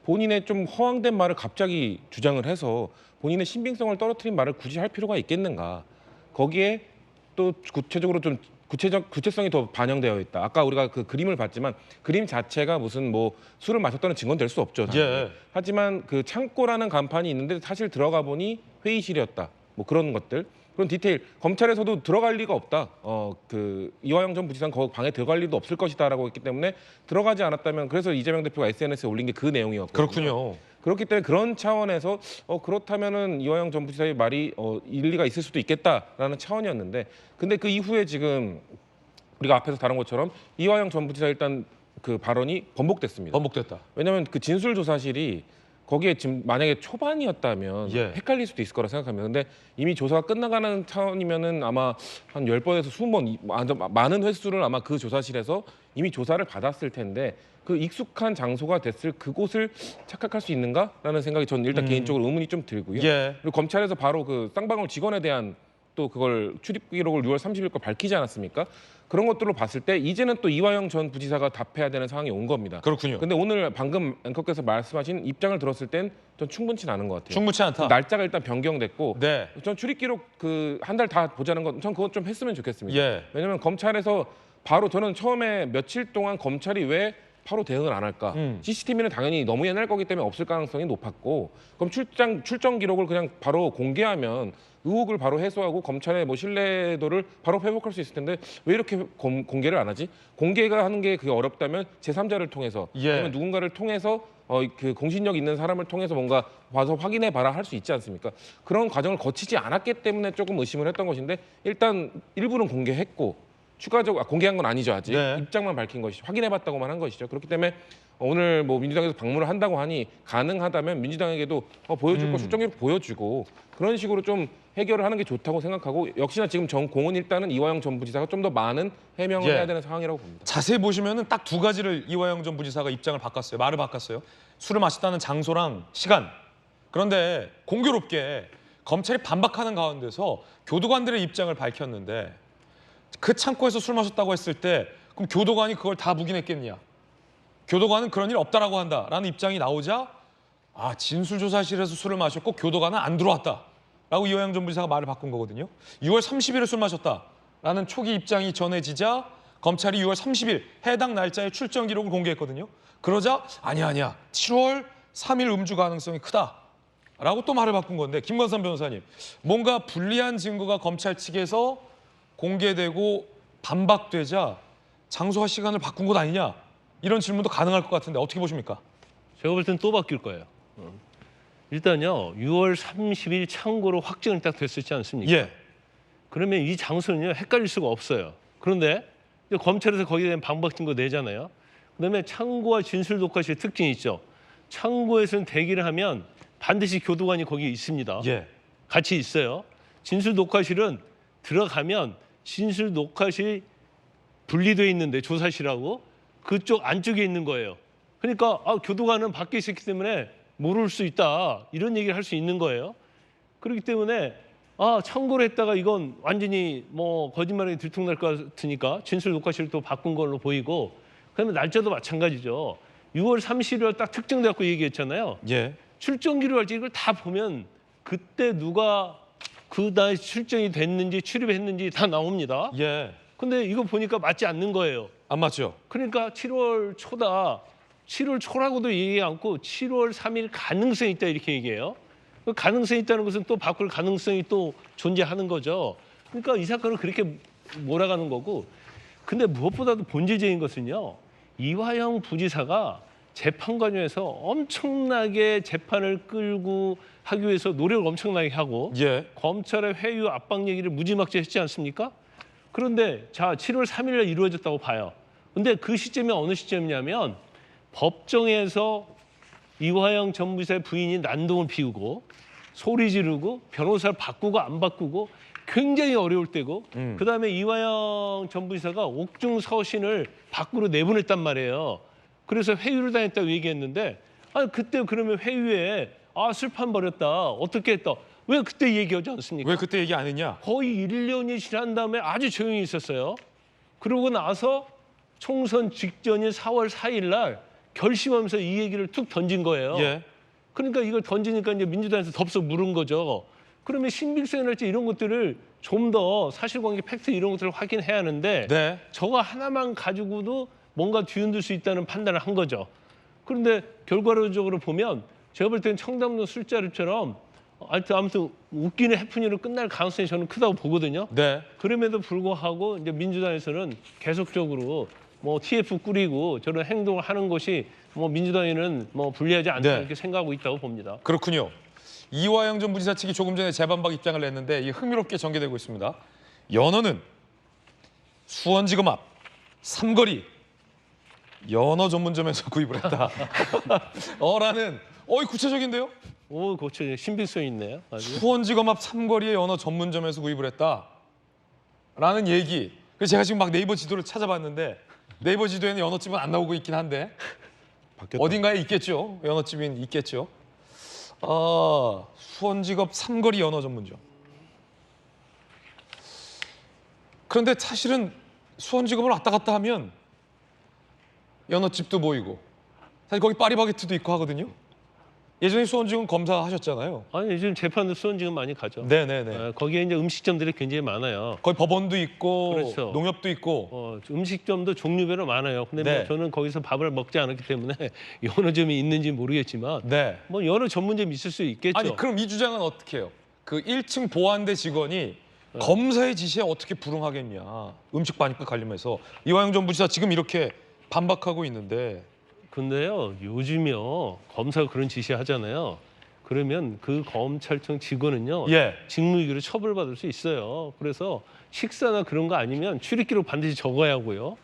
본인의 좀 허황된 말을 갑자기 주장을 해서 본인의 신빙성을 떨어뜨린 말을 굳이 할 필요가 있겠는가. 거기에 또 구체적으로 좀 구체성이 더 반영되어 있다. 아까 우리가 그 그림을 봤지만 그림 자체가 무슨 뭐 술을 마셨다는 증거는 될 수 없죠. 당연히. 예. 하지만 그 창고라는 간판이 있는데 사실 들어가 보니 회의실이었다. 뭐 그런 것들. 그런 디테일 검찰에서도 들어갈 리가 없다. 그 이화영 전 부지사는 거기 방에 들어갈 리도 없을 것이다라고 했기 때문에 들어가지 않았다면 그래서 이재명 대표가 SNS에 올린 게 그 내용이었거든요. 그렇군요. 그렇기 때문에 그런 차원에서 그렇다면은 이화영 전 부지사의 말이 일리가 있을 수도 있겠다라는 차원이었는데 근데 그 이후에 지금 우리가 앞에서 다룬 것처럼 이화영 전 부지사 일단 그 발언이 번복됐습니다. 번복됐다. 왜냐하면 그 진술조사실이 거기에 지금 만약에 초반이었다면 예. 헷갈릴 수도 있을 거라 생각합니다. 근데 이미 조사가 끝나가는 차원이면은 아마 한 10번에서 20번 많은 횟수를 아마 그 조사실에서 이미 조사를 받았을 텐데 그 익숙한 장소가 됐을 그곳을 착각할 수 있는가라는 생각이 저는 일단 개인적으로 의문이 좀 들고요. 예. 그리고 검찰에서 바로 그 쌍방울 직원에 대한 또 그걸 출입 기록을 6월 30일 거 밝히지 않았습니까? 그런 것들로 봤을 때 이제는 또 이화영 전 부지사가 답해야 되는 상황이 온 겁니다. 그렇군요. 근데 오늘 방금 앵커께서 말씀하신 입장을 들었을 땐 전 충분치 않은 것 같아요. 충분치 않다. 날짜가 일단 변경됐고 네. 전 출입 기록 그 한 달 다 보자는 건 전 그것 좀 했으면 좋겠습니다. 예. 왜냐하면 검찰에서 바로 저는 처음에 며칠 동안 검찰이 왜 바로 대응을 안 할까? CCTV는 당연히 너무 옛날 거기 때문에 없을 가능성이 높았고 그럼 출정 기록을 그냥 바로 공개하면 의혹을 바로 해소하고 검찰의 뭐 신뢰도를 바로 회복할 수 있을 텐데 왜 이렇게 공개를 안 하지? 공개가 하는 게 그게 어렵다면 제3자를 통해서 예. 아니면 누군가를 통해서 그 공신력 있는 사람을 통해서 뭔가 와서 확인해 봐라 할 수 있지 않습니까? 그런 과정을 거치지 않았기 때문에 조금 의심을 했던 것인데 일단 일부는 공개했고 추가적으로 공개한 건 아니죠 아직. 네. 입장만 밝힌 것이죠. 확인해봤다고만 한 것이죠. 그렇기 때문에 오늘 뭐 민주당에서 방문을 한다고 하니 가능하다면 민주당에게도 보여줄 거 출정기록 보여주고 그런 식으로 좀 해결을 하는 게 좋다고 생각하고 역시나 지금 공은 일단은 이화영 전 부지사가 좀 더 많은 해명을 예. 해야 되는 상황이라고 봅니다. 자세히 보시면은 딱 두 가지를 이화영 전 부지사가 입장을 바꿨어요. 말을 바꿨어요. 술을 마셨다는 장소랑 시간. 그런데 공교롭게 검찰이 반박하는 가운데서 교도관들의 입장을 밝혔는데 그 창고에서 술 마셨다고 했을 때 그럼 교도관이 그걸 다 묵인했겠냐? 교도관은 그런 일 없다라고 한다라는 입장이 나오자 진술조사실에서 술을 마셨고 교도관은 안 들어왔다라고 이화영 전 부지사가 말을 바꾼 거거든요. 6월 30일에 술 마셨다라는 초기 입장이 전해지자 검찰이 6월 30일 해당 날짜의 출정 기록을 공개했거든요. 그러자 아니야 7월 3일 음주 가능성이 크다라고 또 말을 바꾼 건데 김건삼 변호사님 뭔가 불리한 증거가 검찰 측에서 공개되고 반박되자 장소와 시간을 바꾼 것 아니냐 이런 질문도 가능할 것 같은데 어떻게 보십니까? 제가 볼 땐 또 바뀔 거예요. 일단요, 6월 30일 참고로 확정이 딱 됐었지 않습니까? 예. 그러면 이 장소는요 헷갈릴 수가 없어요. 그런데 이제 검찰에서 거기에 대한 반박 증거 내잖아요. 그다음에 창고와 진술 녹화실 특징이 있죠. 창고에서는 대기를 하면 반드시 교도관이 거기 있습니다. 예. 같이 있어요. 진술 녹화실은 들어가면 진술 녹화실 분리되어 있는데 조사실하고 그쪽 안쪽에 있는 거예요. 그러니까 교도관은 밖에 있었기 때문에 모를 수 있다 이런 얘기를 할 수 있는 거예요. 그렇기 때문에 참고로 했다가 이건 완전히 뭐 거짓말이 들통날 것 같으니까 진술 녹화실을 또 바꾼 걸로 보이고 그다음에 날짜도 마찬가지죠. 6월 30일 딱 특정돼 갖고 얘기했잖아요. 예. 출정 기록할지 이걸 다 보면 그때 누가 그 날 출정이 됐는지 출입했는지 다 나옵니다. 예. 근데 이거 보니까 맞지 않는 거예요. 안 맞죠? 그러니까 7월 초다. 7월 초라고도 얘기하지 않고 7월 3일 가능성이 있다 이렇게 얘기해요. 그 가능성이 있다는 것은 또 바꿀 가능성이 또 존재하는 거죠. 그러니까 이 사건을 그렇게 몰아가는 거고 근데 무엇보다도 본질적인 것은요. 이화영 부지사가 재판관에서 엄청나게 재판을 끌고 하기 위해서 노력을 엄청나게 하고 예. 검찰의 회유 압박 얘기를 무지막지 했지 않습니까? 그런데 자 7월 3일 날 이루어졌다고 봐요. 근데 그 시점이 어느 시점이냐면 법정에서 이화영 전 부지사의 부인이 난동을 피우고 소리 지르고 변호사를 바꾸고 안 바꾸고 굉장히 어려울 때고 그다음에 이화영 전 부지사가 옥중 서신을 밖으로 내보냈단 말이에요. 그래서 회유를 당했다고 얘기했는데 아니 그때 그러면 회유에 술판 버렸다 어떻게 했다 왜 그때 얘기하지 않습니까? 왜 그때 얘기 안 했냐? 거의 1년이 지난 다음에 아주 조용히 있었어요. 그러고 나서 총선 직전인 4월 4일 날 결심하면서 이 얘기를 툭 던진 거예요. 예. 그러니까 이걸 던지니까 이제 민주당에서 덥석 물은 거죠. 그러면 신빙성이랄지 이런 것들을 좀 더 사실관계 팩트 이런 것들을 확인해야 하는데 네. 저거 하나만 가지고도 뭔가 뒤흔들 수 있다는 판단을 한 거죠. 그런데 결과적으로 보면 제가 볼 때는 청담동 술자리처럼 아무튼 웃기는 해프닝으로 끝날 가능성이 저는 크다고 보거든요. 네. 그럼에도 불구하고 이제 민주당에서는 계속적으로 뭐 TF 꾸리고 저런 행동을 하는 것이 뭐 민주당에는 뭐 불리하지 않다 네. 이렇게 생각하고 있다고 봅니다. 그렇군요. 이화영 전 부지사 측이 조금 전에 재반박 입장을 냈는데 이 흥미롭게 전개되고 있습니다. 연어는 수원지검 앞 삼거리 연어 전문점에서 구입을 했다. 라는 이 구체적인데요? 오, 그렇죠. 신빙성 있네요. 아주. 수원지검 앞 삼거리의 연어 전문점에서 구입을 했다. 라는 얘기. 그래서 제가 지금 막 네이버 지도를 찾아봤는데 네이버 지도에는 연어집은 안 나오고 있긴 한데 바뀌었다. 어딘가에 있겠죠. 연어집은 있겠죠. 수원지검 삼거리 연어 전문점. 그런데 사실은 수원지검을 왔다 갔다 하면 연어집도 보이고 사실 거기 파리바게트도 있고 하거든요. 예전에 수원지검 검사하셨잖아요. 아니 요즘 재판도 수원지검 많이 가죠. 네네네. 거기에 이제 음식점들이 굉장히 많아요. 거기 법원도 있고 그렇죠. 농협도 있고. 음식점도 종류별로 많아요. 근데 네. 뭐 저는 거기서 밥을 먹지 않았기 때문에 연어점이 있는지 모르겠지만 네. 뭐 연어 전문점이 있을 수 있겠죠. 아니 그럼 이 주장은 어떻게 해요? 그 1층 보안대 직원이 검사의 지시에 어떻게 불응하겠냐. 음식 반입과 관련해서 이화영 전 부지사 지금 이렇게 반박하고 있는데. 근데요 요즘요 검사가 그런 지시하잖아요. 그러면 그 검찰청 직원은요 예. 직무유기로 처벌받을 수 있어요. 그래서 식사나 그런 거 아니면 출입기록 반드시 적어야 하고요.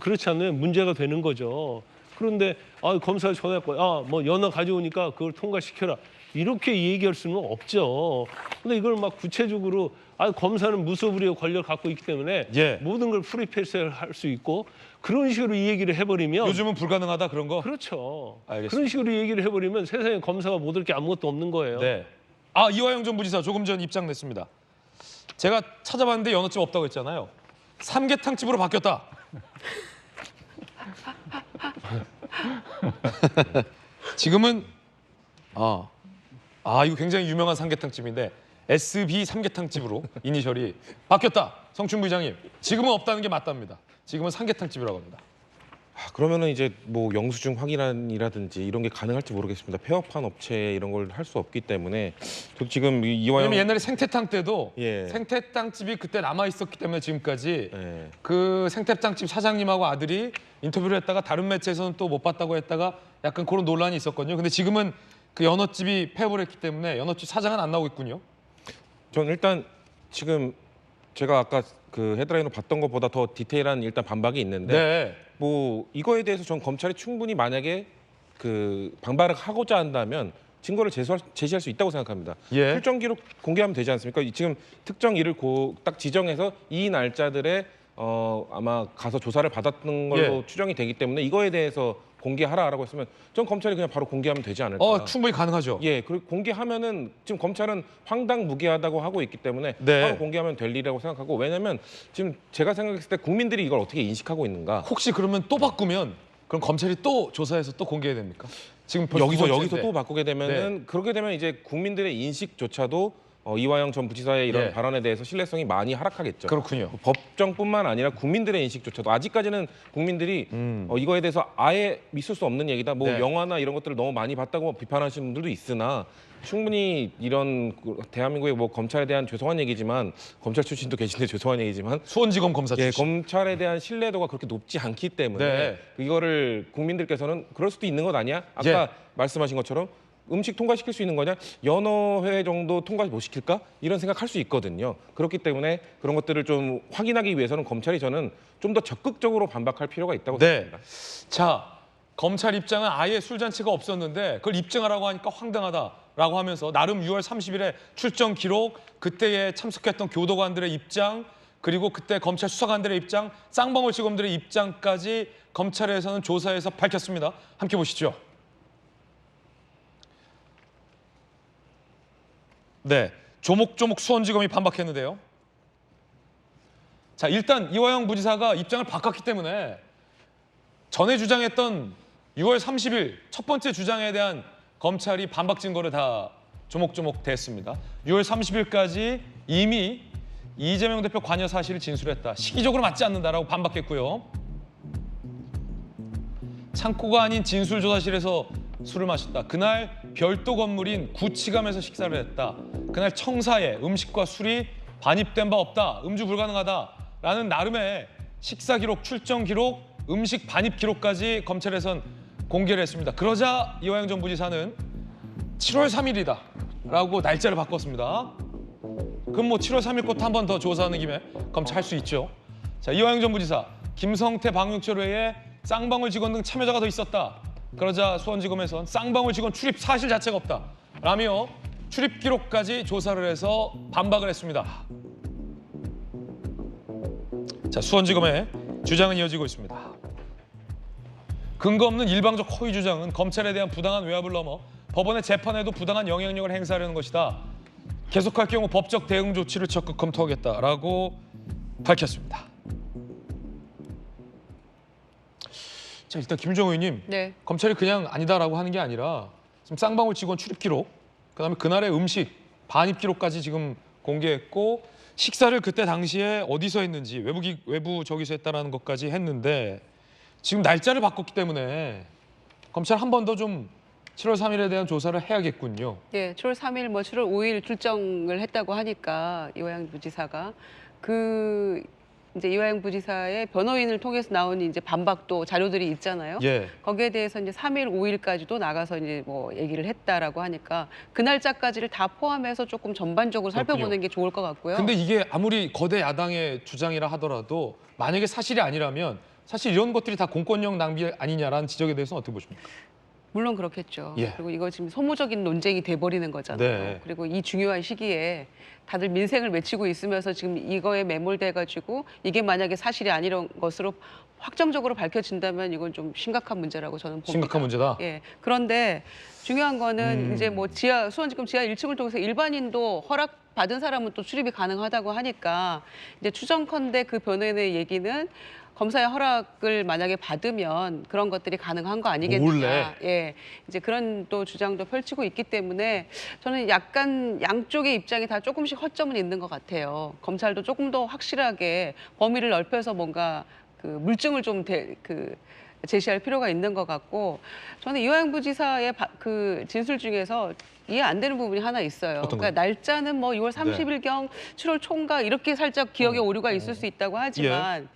그렇지 않으면 문제가 되는 거죠. 그런데 검사가 전화했고 뭐 연어 가져오니까 그걸 통과시켜라. 이렇게 얘기할 수는 없죠. 근데 이걸 막 구체적으로 검사는 무소불위의 권력을 갖고 있기 때문에 예. 모든 걸 프리패스할 수 있고 그런 식으로 이 얘기를 해버리면 요즘은 불가능하다 그런 거? 그렇죠. 알겠습니다. 그런 식으로 얘기를 해버리면 세상에 검사가 못할 게 아무것도 없는 거예요. 네. 이화영 전 부지사 조금 전 입장 냈습니다. 제가 찾아봤는데 연어집 없다고 했잖아요. 삼계탕집으로 바뀌었다. 지금은 이거 굉장히 유명한 삼계탕집인데 SB 삼계탕집으로 이니셜이 바뀌었다. 성춘 부장님. 지금은 없다는 게 맞답니다. 지금은 삼계탕집이라고 합니다. 그러면은 이제 뭐 영수증 확인이라든지 이런 게 가능할지 모르겠습니다. 폐업한 업체 이런 걸 할 수 없기 때문에 저 지금 이화영 왜냐면 옛날에 생태탕 때도 예. 생태탕집이 그때 남아 있었기 때문에 지금까지 예. 그 생태탕집 사장님하고 아들이 인터뷰를 했다가 다른 매체에서는 또 못 봤다고 했다가 약간 그런 논란이 있었거든요. 근데 지금은 그 연어집이 폐업을 했기 때문에 연어집 사장은 안 나오고 있군요. 전 일단 지금 제가 아까 그 헤드라인으로 봤던 것보다 더 디테일한 일단 반박이 있는데 네. 뭐 이거에 대해서 전 검찰이 충분히 만약에 그 반발을 하고자 한다면 증거를 제시할 수 있다고 생각합니다. 예. 출정 기록 공개하면 되지 않습니까? 지금 특정 일을 딱 지정해서 이 날짜들에 아마 가서 조사를 받았던 걸로 예. 추정이 되기 때문에 이거에 대해서 공개하라라고 했으면 전 검찰이 그냥 바로 공개하면 되지 않을까. 충분히 가능하죠. 예, 그리고 공개하면은 지금 검찰은 황당무계하다고 하고 있기 때문에 네. 바로 공개하면 될 일이라고 생각하고 왜냐면 지금 제가 생각했을 때 국민들이 이걸 어떻게 인식하고 있는가. 혹시 그러면 또 바꾸면 그럼 검찰이 또 조사해서 또 공개해야 됩니까? 지금 벌써 여기서 두 번째인데. 또 바꾸게 되면은 그렇게 되면 이제 국민들의 인식조차도 이화영 전 부지사의 이런 예. 발언에 대해서 신뢰성이 많이 하락하겠죠. 그렇군요. 법정뿐만 아니라 국민들의 인식조차도 아직까지는 국민들이 이거에 대해서 아예 믿을 수 없는 얘기다. 뭐 네. 영화나 이런 것들을 너무 많이 봤다고 비판하시는 분들도 있으나 충분히 이런 대한민국의 뭐 검찰에 대한 죄송한 얘기지만 검찰 출신도 계신데 죄송한 얘기지만 수원지검 검사 예, 출신. 검찰에 대한 신뢰도가 그렇게 높지 않기 때문에 네. 이거를 국민들께서는 그럴 수도 있는 것 아니야? 아까 예. 말씀하신 것처럼 음식 통과시킬 수 있는 거냐? 연어회 정도 통과 못 시킬까? 이런 생각할 수 있거든요. 그렇기 때문에 그런 것들을 좀 확인하기 위해서는 검찰이 저는 좀 더 적극적으로 반박할 필요가 있다고 네. 생각합니다. 자, 검찰 입장은 아예 술잔치가 없었는데 그걸 입증하라고 하니까 황당하다라고 하면서 나름 6월 30일에 출정 기록, 그때에 참석했던 교도관들의 입장, 그리고 그때 검찰 수사관들의 입장, 쌍방울지검들의 입장까지 검찰에서는 조사에서 밝혔습니다. 함께 보시죠. 네, 조목조목 수원지검이 반박했는데요. 자, 일단 이화영 부지사가 입장을 바꿨기 때문에 전에 주장했던 6월 30일 첫 번째 주장에 대한 검찰이 반박 증거를 다 조목조목 댔습니다. 6월 30일까지 이미 이재명 대표 관여 사실을 진술했다. 시기적으로 맞지 않는다라고 반박했고요. 창고가 아닌 진술조사실에서 술을 마셨다. 그날 별도 건물인 구치감에서 식사를 했다. 그날 청사에 음식과 술이 반입된 바 없다. 음주 불가능하다라는 나름의 식사 기록, 출정 기록, 음식 반입 기록까지 검찰에선 공개를 했습니다. 그러자 이화영 전 부지사는 7월 3일이다 라고 날짜를 바꿨습니다. 그럼 뭐 7월 3일 것도 한 번 더 조사하는 김에 검찰 할 수 있죠. 자, 이화영 전 부지사, 김성태 방역철회에 쌍방울 직원 등 참여자가 더 있었다. 그러자 수원지검에선 쌍방울 직원 출입 사실 자체가 없다 라며 출입 기록까지 조사를 해서 반박을 했습니다. 자, 수원지검의 주장은 이어지고 있습니다. 근거 없는 일방적 허위 주장은 검찰에 대한 부당한 외압을 넘어 법원의 재판에도 부당한 영향력을 행사하려는 것이다. 계속할 경우 법적 대응 조치를 적극 검토하겠다라고 밝혔습니다. 자, 일단 김정우 의원님, 네. 검찰이 그냥 아니다라고 하는 게 아니라 지금 쌍방울 직원 출입 기록, 그다음에 그날의 음식 반입 기록까지 지금 공개했고 식사를 그때 당시에 어디서 했는지 외부 저기서 했다라는 것까지 했는데 지금 날짜를 바꿨기 때문에 검찰 한 번 더 좀 7월 3일에 대한 조사를 해야겠군요. 예, 7월 3일, 뭐 7월 5일 출정을 했다고 하니까 이화영 부지사가 이제 이화영 부지사의 변호인을 통해서 나온 이제 반박도 자료들이 있잖아요. 예. 거기에 대해서 이제 3일, 5일까지도 나가서 이제 뭐 얘기를 했다라고 하니까 그 날짜까지를 다 포함해서 조금 전반적으로 살펴보는 그렇군요. 게 좋을 것 같고요. 근데 이게 아무리 거대 야당의 주장이라 하더라도 만약에 사실이 아니라면 사실 이런 것들이 다 공권력 낭비 아니냐라는 지적에 대해서는 어떻게 보십니까? 물론 그렇겠죠. 예. 그리고 이거 지금 소모적인 논쟁이 돼버리는 거잖아요. 네. 그리고 이 중요한 시기에 다들 민생을 외치고 있으면서 지금 이거에 매몰돼가지고 이게 만약에 사실이 아니란 것으로 확정적으로 밝혀진다면 이건 좀 심각한 문제라고 저는 봅니다. 심각한 문제다. 예. 그런데 중요한 거는 이제 뭐 수원지검 지하 1층을 통해서 일반인도 허락 받은 사람은 또 출입이 가능하다고 하니까 이제 추정컨대 그 변호인의 얘기는 검사의 허락을 만약에 받으면 그런 것들이 가능한 거 아니겠느냐. 몰래. 예, 이제 그런 또 주장도 펼치고 있기 때문에 저는 약간 양쪽의 입장이 다 조금씩 허점은 있는 것 같아요. 검찰도 조금 더 확실하게 범위를 넓혀서 뭔가 그 물증을 좀 제시할 필요가 있는 것 같고 저는 이화영 부지사의 그 진술 중에서 이해 안 되는 부분이 하나 있어요. 어떤 그러니까 날짜는 뭐 6월 30일경 7월 총각 이렇게 살짝 기억에 오류가 있을 수 있다고 하지만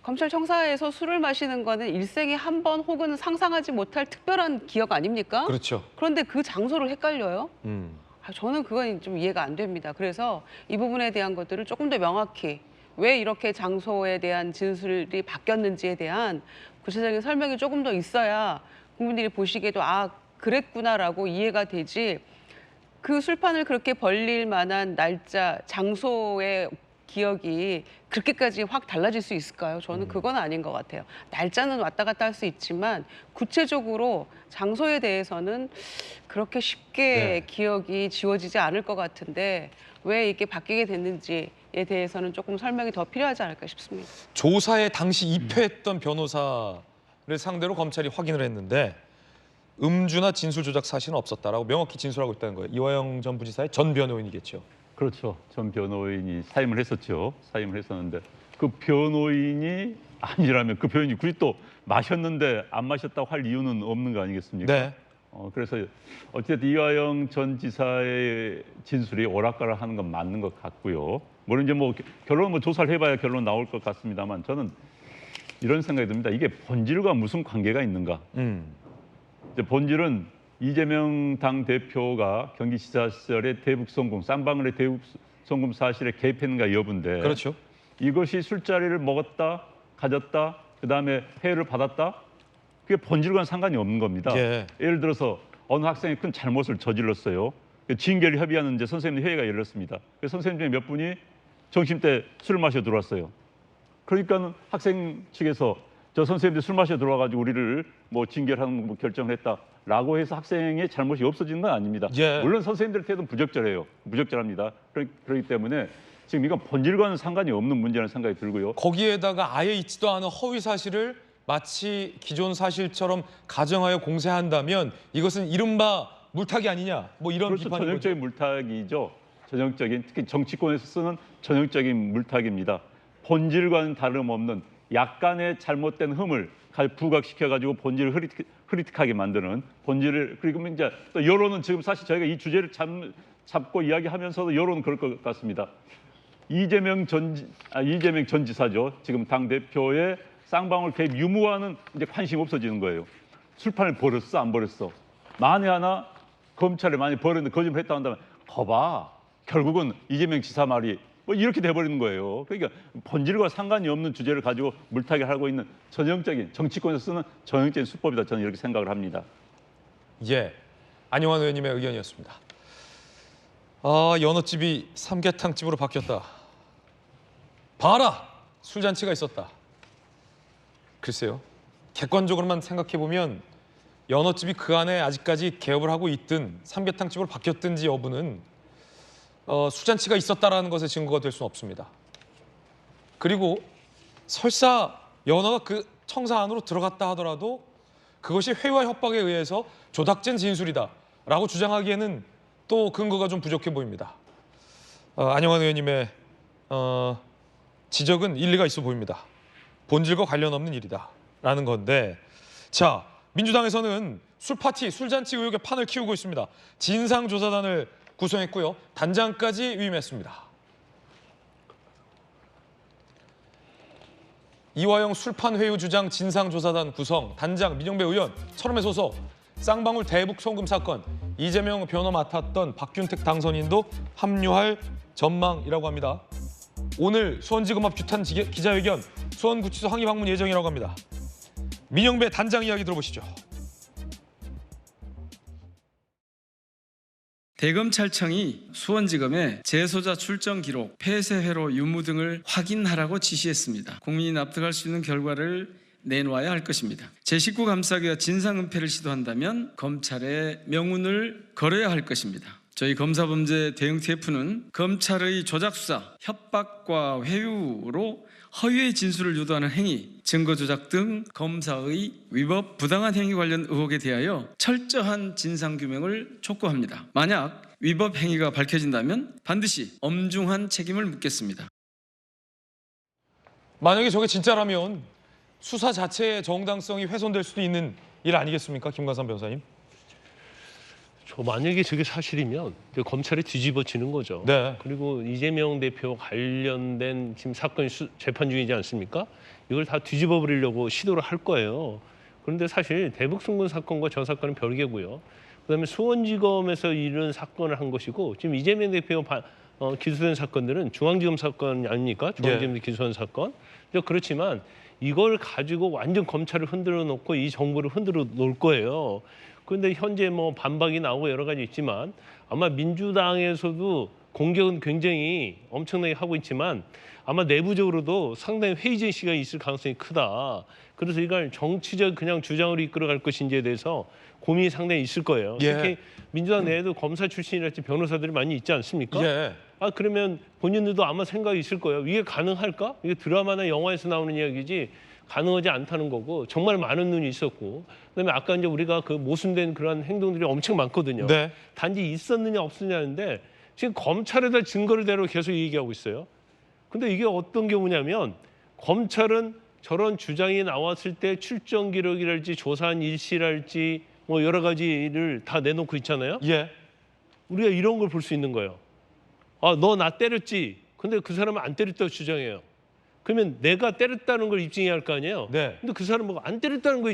검찰청사에서 술을 마시는 거는 일생에 한 번 혹은 상상하지 못할 특별한 기억 아닙니까? 그렇죠. 그런데 그 장소를 헷갈려요? 음. 저는 그건 좀 이해가 안 됩니다. 그래서 이 부분에 대한 것들을 조금 더 명확히 왜 이렇게 장소에 대한 진술이 바뀌었는지에 대한 구체적인 설명이 조금 더 있어야 국민들이 보시기에도 아 그랬구나라고 이해가 되지 그 술판을 그렇게 벌릴 만한 날짜, 장소의 기억이 그렇게까지 확 달라질 수 있을까요? 저는 그건 아닌 것 같아요. 날짜는 왔다 갔다 할 수 있지만 구체적으로 장소에 대해서는 그렇게 쉽게 네. 기억이 지워지지 않을 것 같은데 왜 이게 바뀌게 됐는지에 대해서는 조금 설명이 더 필요하지 않을까 싶습니다. 조사에 당시 입회했던 변호사를 상대로 검찰이 확인을 했는데 음주나 진술 조작 사실은 없었다라고 명확히 진술하고 있다는 거예요. 이화영 전 부지사의 전 변호인이겠죠. 그렇죠. 전 변호인이 사임을 했었죠. 사임을 했었는데 그 변호인이 아니라면 그 변호인이 굳이 또 마셨는데 안 마셨다고 할 이유는 없는 거 아니겠습니까? 네. 그래서 어쨌든 이화영 전 지사의 진술이 오락가락하는 건 맞는 것 같고요. 물론 이제 뭐 결론은 뭐 조사를 해봐야 결론 나올 것 같습니다만 저는 이런 생각이 듭니다. 이게 본질과 무슨 관계가 있는가? 이제 본질은 이재명 당 대표가 경기지사 시절에 대북송금, 쌍방울의 대북송금 사실에 개입했는가 여부인데 그렇죠. 이것이 술자리를 먹었다, 가졌다, 그다음에 해를 받았다, 그게 본질과는 상관이 없는 겁니다. 예. 예를 들어서 어느 학생이 큰 잘못을 저질렀어요. 징계를 협의하는 이제 선생님 회의가 열렸습니다. 선생님 중에 몇 분이 점심 때 술을 마셔 들어왔어요. 그러니까는 학생 측에서 저 선생님들 술 마셔 들어와가지고 우리를 뭐 징계를 하는 뭐 결정을 했다라고 해서 학생의 잘못이 없어지는 건 아닙니다. 예. 물론 선생님들 태도는 부적절해요. 부적절합니다. 그렇기 때문에 지금 이건 본질과는 상관이 없는 문제라는 생각이 들고요. 거기에다가 아예 있지도 않은 허위 사실을 마치 기존 사실처럼 가정하여 공세한다면 이것은 이른바 물타기 아니냐? 뭐 이런 그렇죠. 비판이 전형적인 물타기죠. 전형적인, 특히 정치권에서 쓰는 전형적인 물타기입니다. 본질과는 다름없는 약간의 잘못된 흠을 부각시켜가지고 본질을 흐릿하게 만드는 본질을. 그리고 이제 또 여론은 지금 사실 저희가 이 주제를 잡고 이야기하면서도 여론은 그럴 것 같습니다. 이재명 전 지사죠. 지금 당 대표의 쌍방울 개입 유무와는 이제 관심 없어지는 거예요. 술판을 버렸어, 안 버렸어. 만에 하나 검찰에 많이 버렸는데 거짓말했다 한다면 거봐. 결국은 이재명 지사 말이 뭐 이렇게 돼버리는 거예요. 그러니까 본질과 상관이 없는 주제를 가지고 물타기를 하고 있는 전형적인 정치권에서 쓰는 전형적인 수법이다. 저는 이렇게 생각을 합니다. 예, 안용환 의원님의 의견이었습니다. 연어집이 삼계탕집으로 바뀌었다. 봐라, 술잔치가 있었다. 글쎄요, 객관적으로만 생각해보면 연어집이 그 안에 아직까지 개업을 하고 있든 삼계탕집으로 바뀌었든지 여부는 술잔치가 있었다라는 것의 증거가 될 수는 없습니다. 그리고 설사 연어가 그 청사 안으로 들어갔다 하더라도 그것이 회유와 협박에 의해서 조작된 진술이다라고 주장하기에는 또 근거가 좀 부족해 보입니다. 안용환 의원님의 지적은 일리가 있어 보입니다. 본질과 관련 없는 일이다라는 건데, 자, 민주당에서는 술파티, 술잔치 의혹의 판을 키우고 있습니다. 진상조사단을 구성했고요. 단장까지 위임했습니다. 이화영 술판 회유 주장 진상조사단 구성, 단장 민영배 의원, 철험의 소속, 쌍방울 대북 송금 사건, 이재명 변호 맡았던 박균택 당선인도 합류할 전망이라고 합니다. 오늘 수원지검 앞 규탄 기자회견, 수원구치소 항의 방문 예정이라고 합니다. 민영배 단장 이야기 들어보시죠. 대검찰청이 수원지검에 재소자 출정 기록, 폐쇄 회로 유무 등을 확인하라고 지시했습니다. 국민이 납득할 수 있는 결과를 내놓아야 할 것입니다. 제19 감사기가 진상은폐를 시도한다면 검찰에 명운을 걸어야 할 것입니다. 저희 검사범죄 대응 TF는 검찰의 조작수사, 협박과 회유로 허위의 진술을 유도하는 행위, 증거 조작 등 검사의 위법 부당한 행위 관련 의혹에 대하여 철저한 진상규명을 촉구합니다. 만약 위법 행위가 밝혀진다면 반드시 엄중한 책임을 묻겠습니다. 만약에 저게 진짜라면 수사 자체의 정당성이 훼손될 수도 있는 일 아니겠습니까, 김관삼 변호사님? 만약에 저게 사실이면 검찰이 뒤집어지는 거죠. 네. 그리고 이재명 대표 관련된 지금 사건이 재판 중이지 않습니까? 이걸 다 뒤집어 버리려고 시도를 할 거예요. 그런데 사실 대북송금 사건과 저 사건은 별개고요. 그다음에 수원지검에서 이런 사건을 한 것이고, 지금 이재명 대표 기소된 사건들은 중앙지검 사건 아닙니까? 중앙지검 기소한 사건. 그렇지만 이걸 가지고 완전 검찰을 흔들어 놓고 이 정부를 흔들어 놓을 거예요. 그런데 현재 뭐 반박이 나오고 여러 가지 있지만 아마 민주당에서도 공격은 굉장히 엄청나게 하고 있지만 아마 내부적으로도 상당히 회의적 시간이 있을 가능성이 크다. 그래서 이걸 정치적 그냥 주장으로 이끌어갈 것인지에 대해서 고민이 상당히 있을 거예요. 예. 특히 민주당 내에도 검사 출신이랄지 변호사들이 많이 있지 않습니까? 예. 그러면 본인들도 아마 생각이 있을 거예요. 이게 가능할까? 이게 드라마나 영화에서 나오는 이야기지 가능하지 않다는 거고 정말 많은 눈이 있었고 그다음에 아까 이제 우리가 그 모순된 그런 행동들이 엄청 많거든요. 네. 단지 있었느냐 없었느냐인데 지금 검찰에다 증거를 대로 계속 얘기하고 있어요. 근데 이게 어떤 경우냐면 검찰은 저런 주장이 나왔을 때 출정 기록이랄지 조사한 일시랄지 뭐 여러 가지를 다 내놓고 있잖아요. 예. 우리가 이런 걸 볼 수 있는 거예요. 아, 너 나 때렸지. 근데 그 사람은 안 때렸다고 주장해요. 그러면 내가 때렸다는 걸 입증해야 할 거 아니에요. 네. 근데 그 사람은 안 때렸다는 거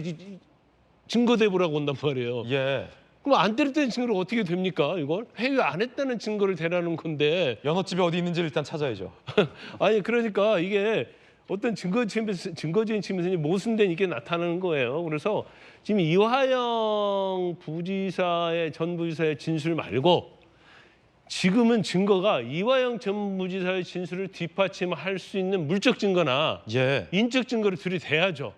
증거 대보라고 온단 말이에요. 예. 그럼 안 때렸다는 증거를 어떻게 됩니까? 이걸 회유 안 했다는 증거를 대라는 건데 연어집이 어디 있는지 일단 찾아야죠. 아니 그러니까 이게 어떤 증거적인 측면에서 모순된 이게 나타나는 거예요. 그래서 지금 이화영 부지사의 전 부지사의 진술 말고 지금은 증거가 이화영 전 부지사의 진술을 뒷받침할 수 있는 물적 증거나 예. 인적 증거를 들이대야죠.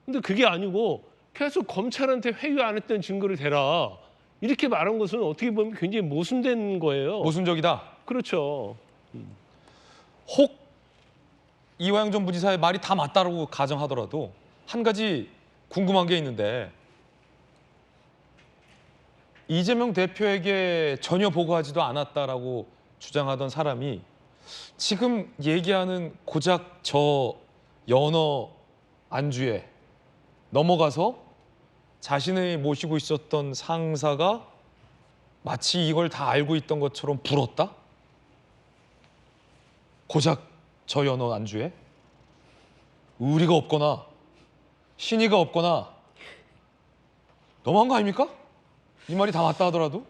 근데 그게 아니고 계속 검찰한테 회유 안 했던 증거를 대라. 이렇게 말한 것은 어떻게 보면 굉장히 모순된 거예요. 모순적이다. 그렇죠. 혹 이화영 전 부지사의 말이 다 맞다라고 가정하더라도 한 가지 궁금한 게 있는데 이재명 대표에게 전혀 보고하지도 않았다라고 주장하던 사람이 지금 얘기하는 고작 저 연어 안주에 넘어가서 자신의 모시고 있었던 상사가 마치 이걸 다 알고 있던 것처럼 불었다? 고작 저 연어 안주에? 의리가 없거나 신의가 없거나 너무한 거 아닙니까? 이 말이 다 맞다 하더라도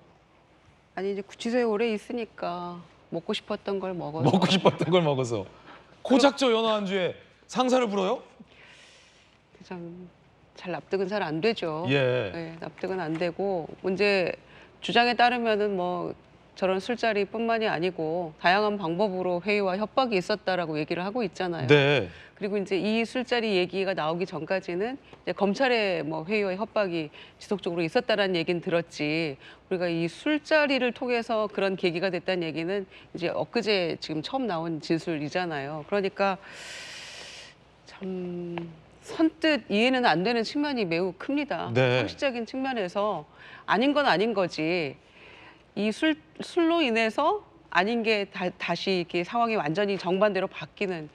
아니 이제 구치소에 오래 있으니까 먹고 싶었던 걸 먹어서 먹고 싶었던 걸 먹어서 고작 저 연어 안주에 상사를 불어요? 참 잘 납득은 잘 안 되죠. 예. 네, 납득은 안 되고 문제 주장에 따르면은 뭐 저런 술자리뿐만이 아니고 다양한 방법으로 회유와 협박이 있었다라고 얘기를 하고 있잖아요. 네. 그리고 이제 이 술자리 얘기가 나오기 전까지는 이제 검찰의 뭐 회유와 협박이 지속적으로 있었다라는 얘기는 들었지. 우리가 이 술자리를 통해서 그런 계기가 됐다는 얘기는 이제 엊그제 지금 처음 나온 진술이잖아요. 그러니까 참 선뜻 이해는 안 되는 측면이 매우 큽니다. 네. 상식적인 측면에서 아닌 건 아닌 거지. 이 술로 인해서 아닌 게 다시 이렇게 상황이 완전히 정반대로 바뀌는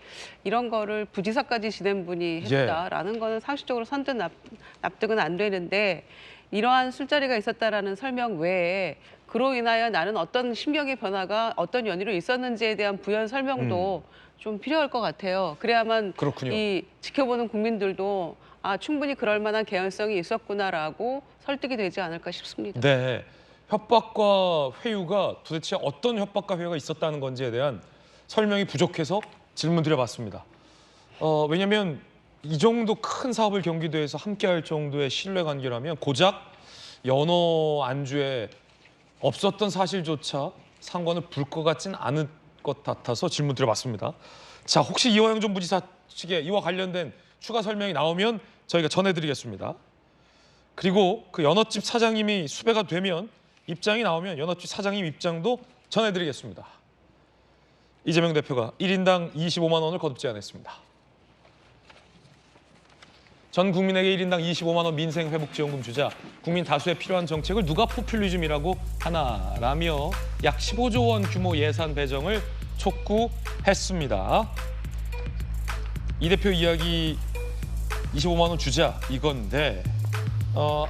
이런 거를 부지사까지 지낸 분이 했다라는 거는 상식적으로 선뜻 납득은 안 되는데 이러한 술자리가 있었다라는 설명 외에 그로 인하여 나는 어떤 심경의 변화가 어떤 연유로 있었는지에 대한 부연 설명도 좀 필요할 것 같아요. 그래야만 그렇군요. 이 지켜보는 국민들도 아 충분히 그럴 만한 개연성이 있었구나라고 설득이 되지 않을까 싶습니다. 네. 협박과 회유가 도대체 어떤 협박과 회유가 있었다는 건지에 대한 설명이 부족해서 질문 드려봤습니다. 왜냐하면 이 정도 큰 사업을 경기도에서 함께할 정도의 신뢰관계라면 고작 연어 안주에 없었던 사실조차 상관을 불 것 같진 않을 것 같아서 질문 드려봤습니다. 자, 혹시 이화영 전 부지사 측에 이와 관련된 추가 설명이 나오면 저희가 전해드리겠습니다. 그리고 그 연어집 사장님이 수배가 되면 입장이 나오면 연어집 사장님 입장도 전해드리겠습니다. 이재명 대표가 1인당 25만 원을 거듭 제안했습니다. 전 국민에게 1인당 25만 원 민생회복지원금 주자 국민 다수에 필요한 정책을 누가 포퓰리즘이라고 하나라며 약 15조 원 규모 예산 배정을 촉구했습니다. 이 대표 이야기 25만 원 주자 이건데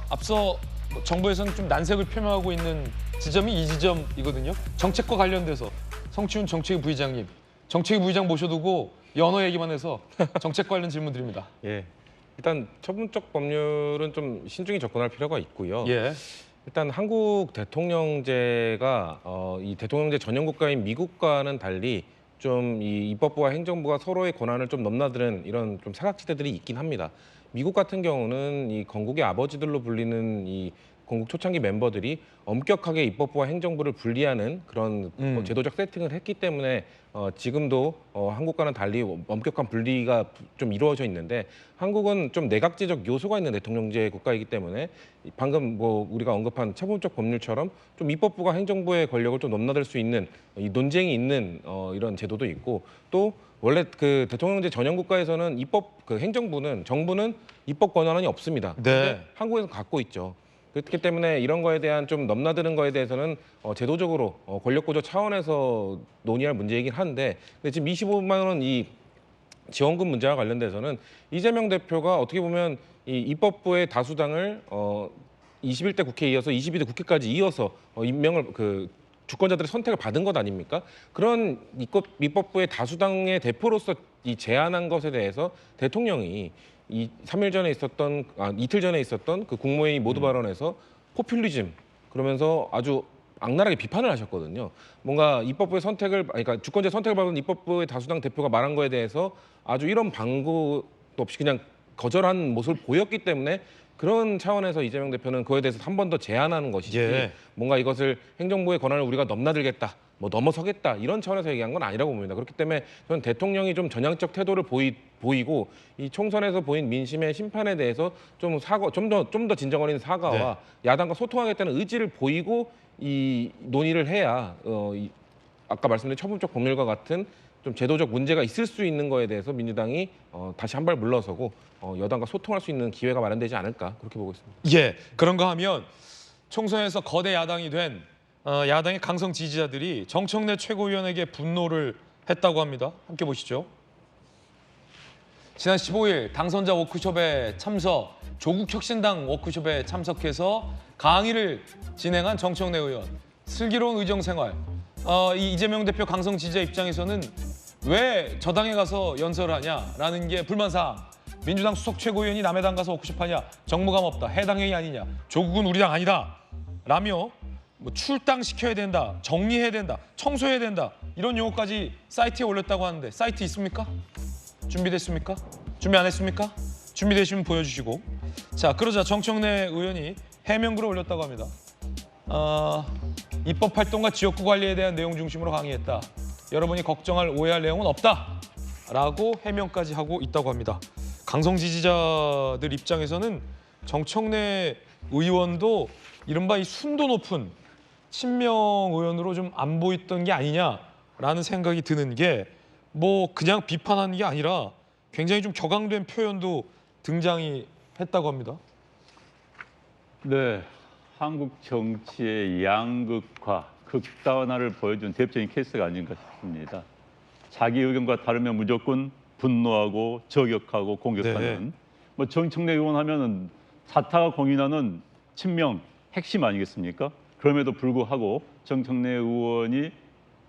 앞서 정부에서는 좀 난색을 표명하고 있는 지점이 이 지점이거든요. 정책과 관련돼서 성추윤 정책위 부의장님, 정책위 부의장 모셔두고 연어 얘기만 해서 정책 관련 질문 드립니다. 예. 일단 처분적 법률은 좀 신중히 접근할 필요가 있고요. 예. 일단 한국 대통령제가 이 대통령제 전용 국가인 미국과는 달리 좀 이 입법부와 행정부가 서로의 권한을 좀 넘나드는 이런 좀 사각지대들이 있긴 합니다. 미국 같은 경우는 이 건국의 아버지들로 불리는 이 건국 초창기 멤버들이 엄격하게 입법부와 행정부를 분리하는 그런 제도적 세팅을 했기 때문에 지금도 한국과는 달리 엄격한 분리가 좀 이루어져 있는데 한국은 좀 내각제적 요소가 있는 대통령제 국가이기 때문에 방금 뭐 우리가 언급한 처분적 법률처럼 좀 입법부가 행정부의 권력을 좀 넘나들 수 있는 이 논쟁이 있는 이런 제도도 있고 또 원래 그 대통령제 전형 국가에서는 입법 그 행정부는 정부는 입법 권한이 없습니다. 네. 근데 한국에서 갖고 있죠. 그렇기 때문에 이런 거에 대한 좀 넘나드는 거에 대해서는 제도적으로 권력 구조 차원에서 논의할 문제이긴 한데, 근데 지금 25만 원 이 지원금 문제와 관련돼서는 이재명 대표가 어떻게 보면 이 입법부의 다수당을 21대 국회에 이어서 22대 국회까지 이어서 임명을 그 주권자들의 선택을 받은 것 아닙니까? 그런 입법부의 다수당의 대표로서 이 제안한 것에 대해서 대통령이 이 3일 전에 있었던 이틀 전에 있었던 그 국무회의 모두 발언에서 포퓰리즘 그러면서 아주 악랄하게 비판을 하셨거든요. 뭔가 입법부의 선택을 그러니까 주권자 선택을 받은 입법부의 다수당 대표가 말한 거에 대해서 아주 이런 방구도 없이 그냥 거절한 모습을 보였기 때문에 그런 차원에서 이재명 대표는 그거에 대해서 한 번 더 제안하는 것이지 예. 뭔가 이것을 행정부의 권한을 우리가 넘나들겠다, 뭐 넘어서겠다 이런 차원에서 얘기한 건 아니라고 봅니다. 그렇기 때문에 저는 대통령이 좀 전향적 태도를 보이고 이 총선에서 보인 민심의 심판에 대해서 좀 더 진정 어린 사과와 야당과 소통하겠다는 의지를 보이고 이 논의를 해야 아까 말씀드린 처분적 법률과 같은 좀 제도적 문제가 있을 수 있는 거에 대해서 민주당이 다시 한 발 물러서고 여당과 소통할 수 있는 기회가 마련되지 않을까 그렇게 보고 있습니다. 예, 그런가 하면 총선에서 거대 야당이 된 야당의 강성 지지자들이 정청래 최고위원에게 분노를 했다고 합니다. 함께 보시죠. 지난 15일 당선자 워크숍에 참석, 조국혁신당 워크숍에 참석해서 강의를 진행한 정청래 의원. 슬기로운 의정생활. 이 이재명 대표 강성 지지자 입장에서는 왜 저 당에 가서 연설을 하냐라는 게 불만사항. 민주당 수석 최고위원이 남의 당 가서 워크숍하냐, 정무감 없다, 해당행위 아니냐, 조국은 우리 당 아니다 라며 뭐 출당시켜야 된다, 정리해야 된다, 청소해야 된다 이런 용어까지 사이트에 올렸다고 하는데 사이트 있습니까? 준비됐습니까? 준비 안 했습니까? 준비되시면 보여주시고. 자, 그러자 정청래 의원이 해명글을 올렸다고 합니다. 입법 활동과 지역구 관리에 대한 내용 중심으로 강의했다. 여러분이 걱정할 오해할 내용은 없다 라고 해명까지 하고 있다고 합니다. 강성 지지자들 입장에서는 정청래 의원도 이른바 이 순도 높은 친명 의원으로 좀 안 보였던 게 아니냐라는 생각이 드는 게 뭐 그냥 비판하는 게 아니라 굉장히 좀 격앙된 표현도 등장이 했다고 합니다. 네, 한국 정치의 양극화, 극단화를 보여준 대표적인 케이스가 아닌가 싶습니다. 자기 의견과 다르면 무조건 분노하고 저격하고 공격하는. 네. 뭐 정청래 의원 하면은 사타가 공인하는 친명 핵심 아니겠습니까? 그럼에도 불구하고 정청래 의원이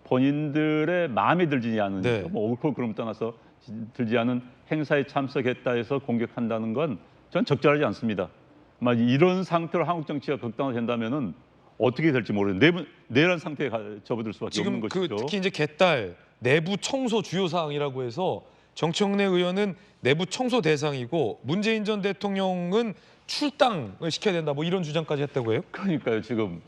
본인들의 마음에 들지 않은 네. 뭐 옳고 그름 떠나서 들지 않은 행사에 참석했다 해서 공격한다는 건 전 적절하지 않습니다. 이런 상태로 한국 정치가 극단화된다면은 어떻게 될지 모르는데 내란 상태에 접어들 수밖에 지금 없는 그 것이죠. 특히 이제 개딸 내부 청소 주요 사항이라고 해서 정청래 의원은 내부 청소 대상이고 문재인 전 대통령은 출당을 시켜야 된다 뭐 이런 주장까지 했다고 해요. 그러니까요. 지금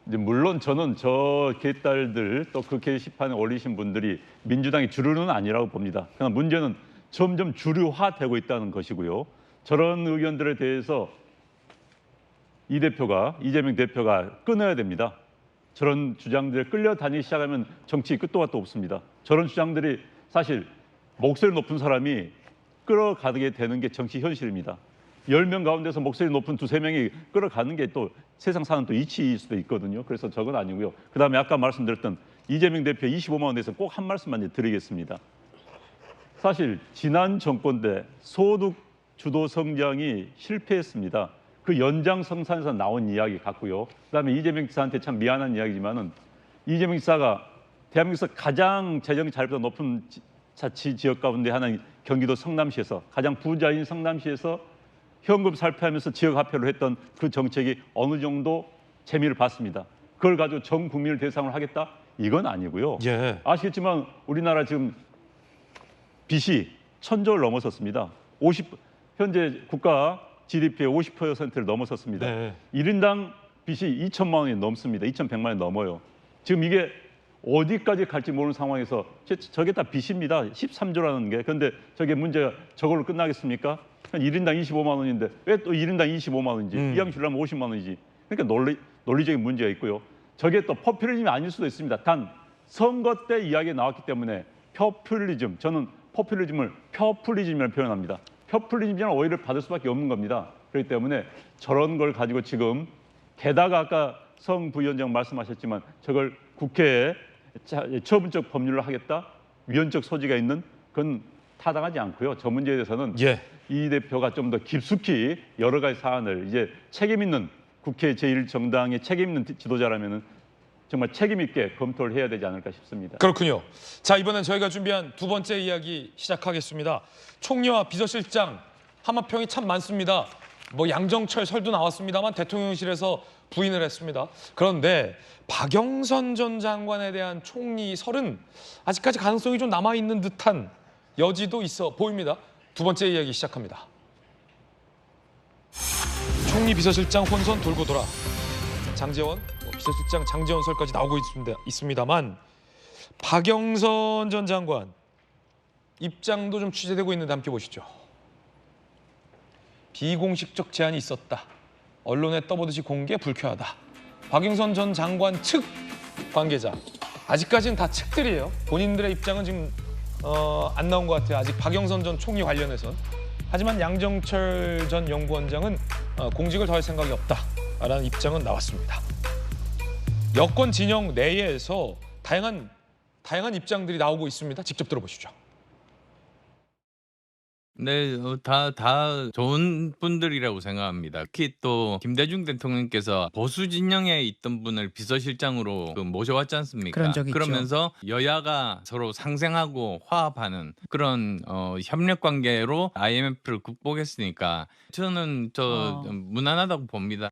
이제 물론 저는 저 개딸들 또 그 게시판에 올리신 분들이 민주당의 주류는 아니라고 봅니다. 그러나 문제는 점점 주류화되고 있다는 것이고요. 저런 의견들에 대해서 이재명 대표가 끊어야 됩니다. 저런 주장들에 끌려다니기 시작하면 정치 끝도 끝도 없습니다. 저런 주장들이 사실 목소리 높은 사람이 끌어가게 되는 게 정치 현실입니다. 10명 가운데서 목소리 높은 2~3명이 끌어가는 게 또 세상 사는 또 이치일 수도 있거든요. 그래서 저건 아니고요. 그다음에 아까 말씀드렸던 이재명 대표 25만 원 대해서 꼭 한 말씀만 드리겠습니다. 사실 지난 정권 때 소득 주도 성장이 실패했습니다. 그 연장선상에서 나온 이야기 같고요. 그다음에 이재명 지사한테 참 미안한 이야기지만은 이재명 지사가 대한민국에서 가장 재정 자립도가 높은 자치 지역 가운데 하나인 경기도 성남시에서 가장 부자인 성남시에서 현금 살펴하면서 지역 화폐로 했던 그 정책이 어느 정도 재미를 봤습니다. 그걸 가지고 전 국민을 대상으로 하겠다? 이건 아니고요. 예. 아시겠지만 우리나라 지금 빚이 1,000조를 넘어섰습니다. 현재 국가 GDP의 50%를 넘어섰습니다. 네. 1인당 빚이 2천만 원이 넘습니다. 2,100만 원이 넘어요. 지금 이게 어디까지 갈지 모르는 상황에서 저게 다 빚입니다. 13조라는 게. 그런데 저게 문제가 저걸로 끝나겠습니까? 1인당 25만 원인데 왜 또 1인당 25만 원인지 이왕 주려면 50만 원이지. 그러니까 논리적인 문제가 있고요. 저게 또 포퓰리즘이 아닐 수도 있습니다. 단 선거 때 이야기가 나왔기 때문에 포퓰리즘, 저는 포퓰리즘을 표퓰리즘이라고 표현합니다. 표퓰리즘이란 오해를 받을 수밖에 없는 겁니다. 그렇기 때문에 저런 걸 가지고 지금 게다가 아까 성 부위원장 말씀하셨지만 저걸 국회에 처분적 법률로 하겠다, 위헌적 소지가 있는 그건 타당하지 않고요. 저 문제에 대해서는 예. 이 대표가 좀 더 깊숙이 여러 가지 사안을 이제 책임 있는 국회 제1정당의 책임 있는 지도자라면은 정말 책임 있게 검토를 해야 되지 않을까 싶습니다. 그렇군요. 자, 이번엔 저희가 준비한 두 번째 이야기 시작하겠습니다. 총리와 비서실장 하마평이 참 많습니다. 뭐 양정철 설도 나왔습니다만 대통령실에서 부인을 했습니다. 그런데 박영선 전 장관에 대한 총리 설은 아직까지 가능성이 좀 남아있는 듯한 여지도 있어 보입니다. 두 번째 이야기 시작합니다. 총리 비서실장 혼선 돌고 돌아 장제원, 비서실장 장제원 설까지 나오고 있습니다만 박영선 전 장관 입장도 좀 취재되고 있는데 함께 보시죠. 비공식적 제안이 있었다. 언론에 떠보듯이 공개 불쾌하다. 박영선 전 장관 측 관계자. 아직까지는 다 측들이에요. 본인들의 입장은 지금 안 나온 것 같아요. 아직 박영선 전 총리 관련해서는. 하지만 양정철 전 연구원장은 공직을 더 할 생각이 없다라는 입장은 나왔습니다. 여권 진영 내에서 다양한 입장들이 나오고 있습니다. 직접 들어보시죠. 네, 다 좋은 분들이라고 생각합니다. 특히 또 김대중 대통령께서 보수 진영에 있던 분을 비서실장으로 모셔왔지 않습니까? 그런 적이 있죠. 그러면서 여야가 서로 상생하고 화합하는 그런 협력 관계로 IMF를 극복했으니까 저는 무난하다고 봅니다.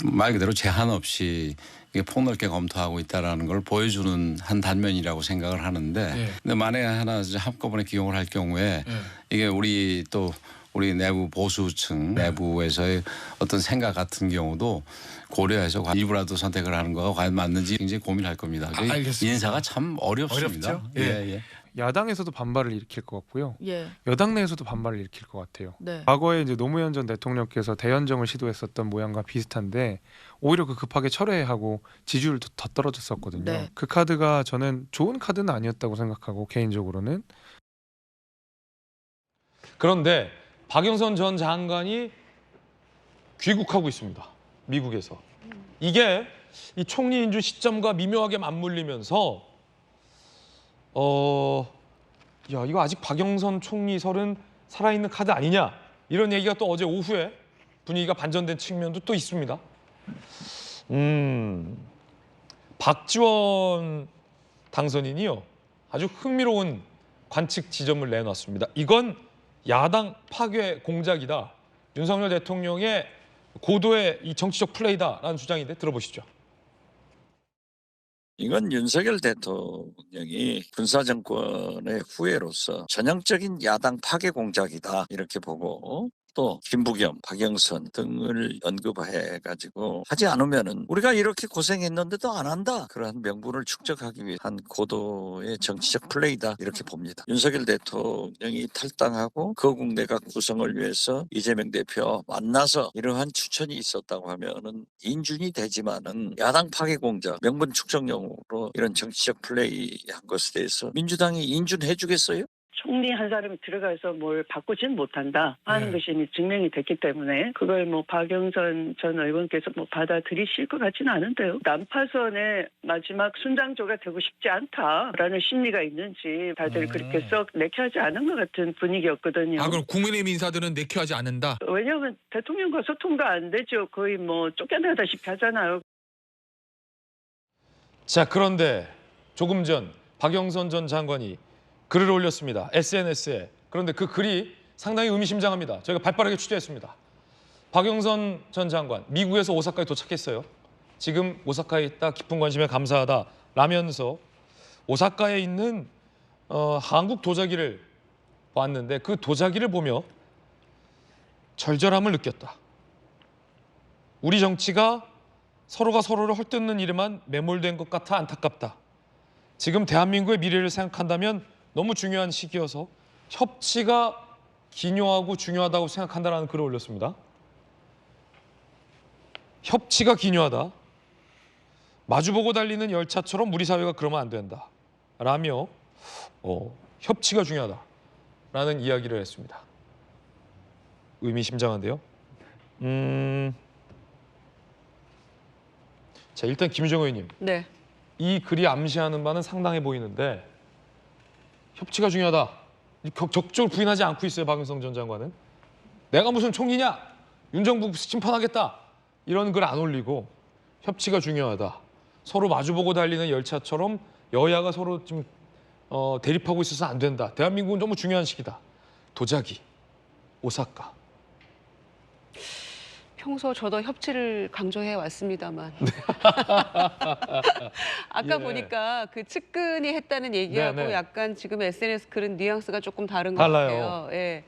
말 그대로 제한 없이 이게 폭넓게 검토하고 있다라는 걸 보여주는 한 단면이라고 생각을 하는데, 근데 만약에 하나 한꺼번에 기용을 할 경우에 이게 우리 내부 보수층 내부에서의 어떤 생각 같은 경우도 고려해서 일부라도 선택을 하는 거가 과연 맞는지 굉장히 고민할 겁니다. 알겠습니다. 인사가 참 어렵습니다. 어렵죠? 예. 야당에서도 반발을 일으킬 것 같고요. 예. 여당 내에서도 반발을 일으킬 것 같아요. 네. 과거에 이제 노무현 전 대통령께서 대연정을 시도했었던 모양과 비슷한데 오히려 그 급하게 철회하고 지지율도 더 떨어졌었거든요. 네. 그 카드가 저는 좋은 카드는 아니었다고 생각하고 개인적으로는. 그런데 박영선 전 장관이 귀국하고 있습니다. 미국에서. 이게 이 총리 인준 시점과 미묘하게 맞물리면서 이거 아직 박영선 총리 설은 살아있는 카드 아니냐 이런 얘기가 또 어제 오후에 분위기가 반전된 측면도 또 있습니다. 박지원 당선인이요 아주 흥미로운 관측 지점을 내놨습니다. 이건 야당 파괴 공작이다. 윤석열 대통령의 고도의 이 정치적 플레이다라는 주장인데 들어보시죠. 이건 윤석열 대통령이 군사정권의 후예로서 전형적인 야당 파괴 공작이다 이렇게 보고 또 김부겸, 박영선 등을 언급해가지고 하지 않으면은 우리가 이렇게 고생했는데도 안 한다 그러한 명분을 축적하기 위한 고도의 정치적 플레이다 이렇게 봅니다. 윤석열 대통령이 탈당하고 거국 내각 구성을 위해서 이재명 대표 만나서 이러한 추천이 있었다고 하면은 인준이 되지만은 야당 파괴 공작 명분 축적용으로 이런 정치적 플레이한 것에 대해서 민주당이 인준해주겠어요? 총리 한 사람이 들어가서 뭘 바꾸지는 못한다 하는 것이 이미 증명이 됐기 때문에 그걸 박영선 전 의원께서 받아들이실 것 같지는 않은데요. 난파선의 마지막 순장조가 되고 싶지 않다라는 심리가 있는지 다들 그렇게 썩 내키하지 않은 것 같은 분위기였거든요. 그럼 국민의힘 인사들은 내키하지 않는다? 왜냐하면 대통령과 소통도 안 되죠. 거의 쫓겨나다시피 하잖아요. 자, 그런데 조금 전 박영선 전 장관이 글을 올렸습니다. SNS에. 그런데 그 글이 상당히 의미심장합니다. 저희가 발빠르게 취재했습니다. 박영선 전 장관, 미국에서 오사카에 도착했어요. 지금 오사카에 있다 깊은 관심에 감사하다 라면서 오사카에 있는 한국 도자기를 봤는데 그 도자기를 보며 절절함을 느꼈다. 우리 정치가 서로가 서로를 헐뜯는 일에만 매몰된 것 같아 안타깝다. 지금 대한민국의 미래를 생각한다면 너무 중요한 시기여서 협치가 기묘하고 중요하다고 생각한다라는 글을 올렸습니다. 협치가 기묘하다. 마주보고 달리는 열차처럼 우리 사회가 그러면 안 된다. 라며 협치가 중요하다라는 이야기를 했습니다. 의미심장한데요. 자, 일단 김유정 의원님. 네. 이 글이 암시하는 바는 상당해 보이는데 협치가 중요하다. 적극적으로 부인하지 않고 있어요. 박영선 전 장관은. 내가 무슨 총리냐. 윤 정부 심판하겠다. 이런 글 안 올리고 협치가 중요하다. 서로 마주보고 달리는 열차처럼 여야가 서로 지금 대립하고 있어서 안 된다. 대한민국은 너무 중요한 시기다. 도자기, 오사카. 평소 저도 협치를 강조해 왔습니다만 아까 예. 보니까 그 측근이 했다는 얘기하고 네, 네. 약간 지금 SNS 글은 뉘앙스가 조금 다른 것 달라요. 같아요. 예.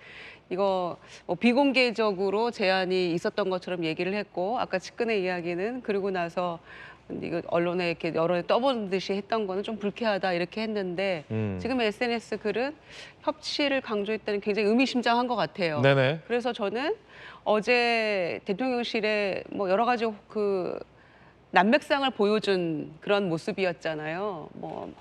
이거 비공개적으로 제안이 있었던 것처럼 얘기를 했고 아까 측근의 이야기는 그러고 나서 이거 언론에 이렇게 여론에 떠보는 듯이 했던 거는 좀 불쾌하다 이렇게 했는데 지금 SNS 글은 협치를 강조했다는 굉장히 의미심장한 것 같아요. 네네. 그래서 저는 어제 대통령실에 뭐 여러 가지 그 난맥상을 보여준 그런 모습이었잖아요. 뭐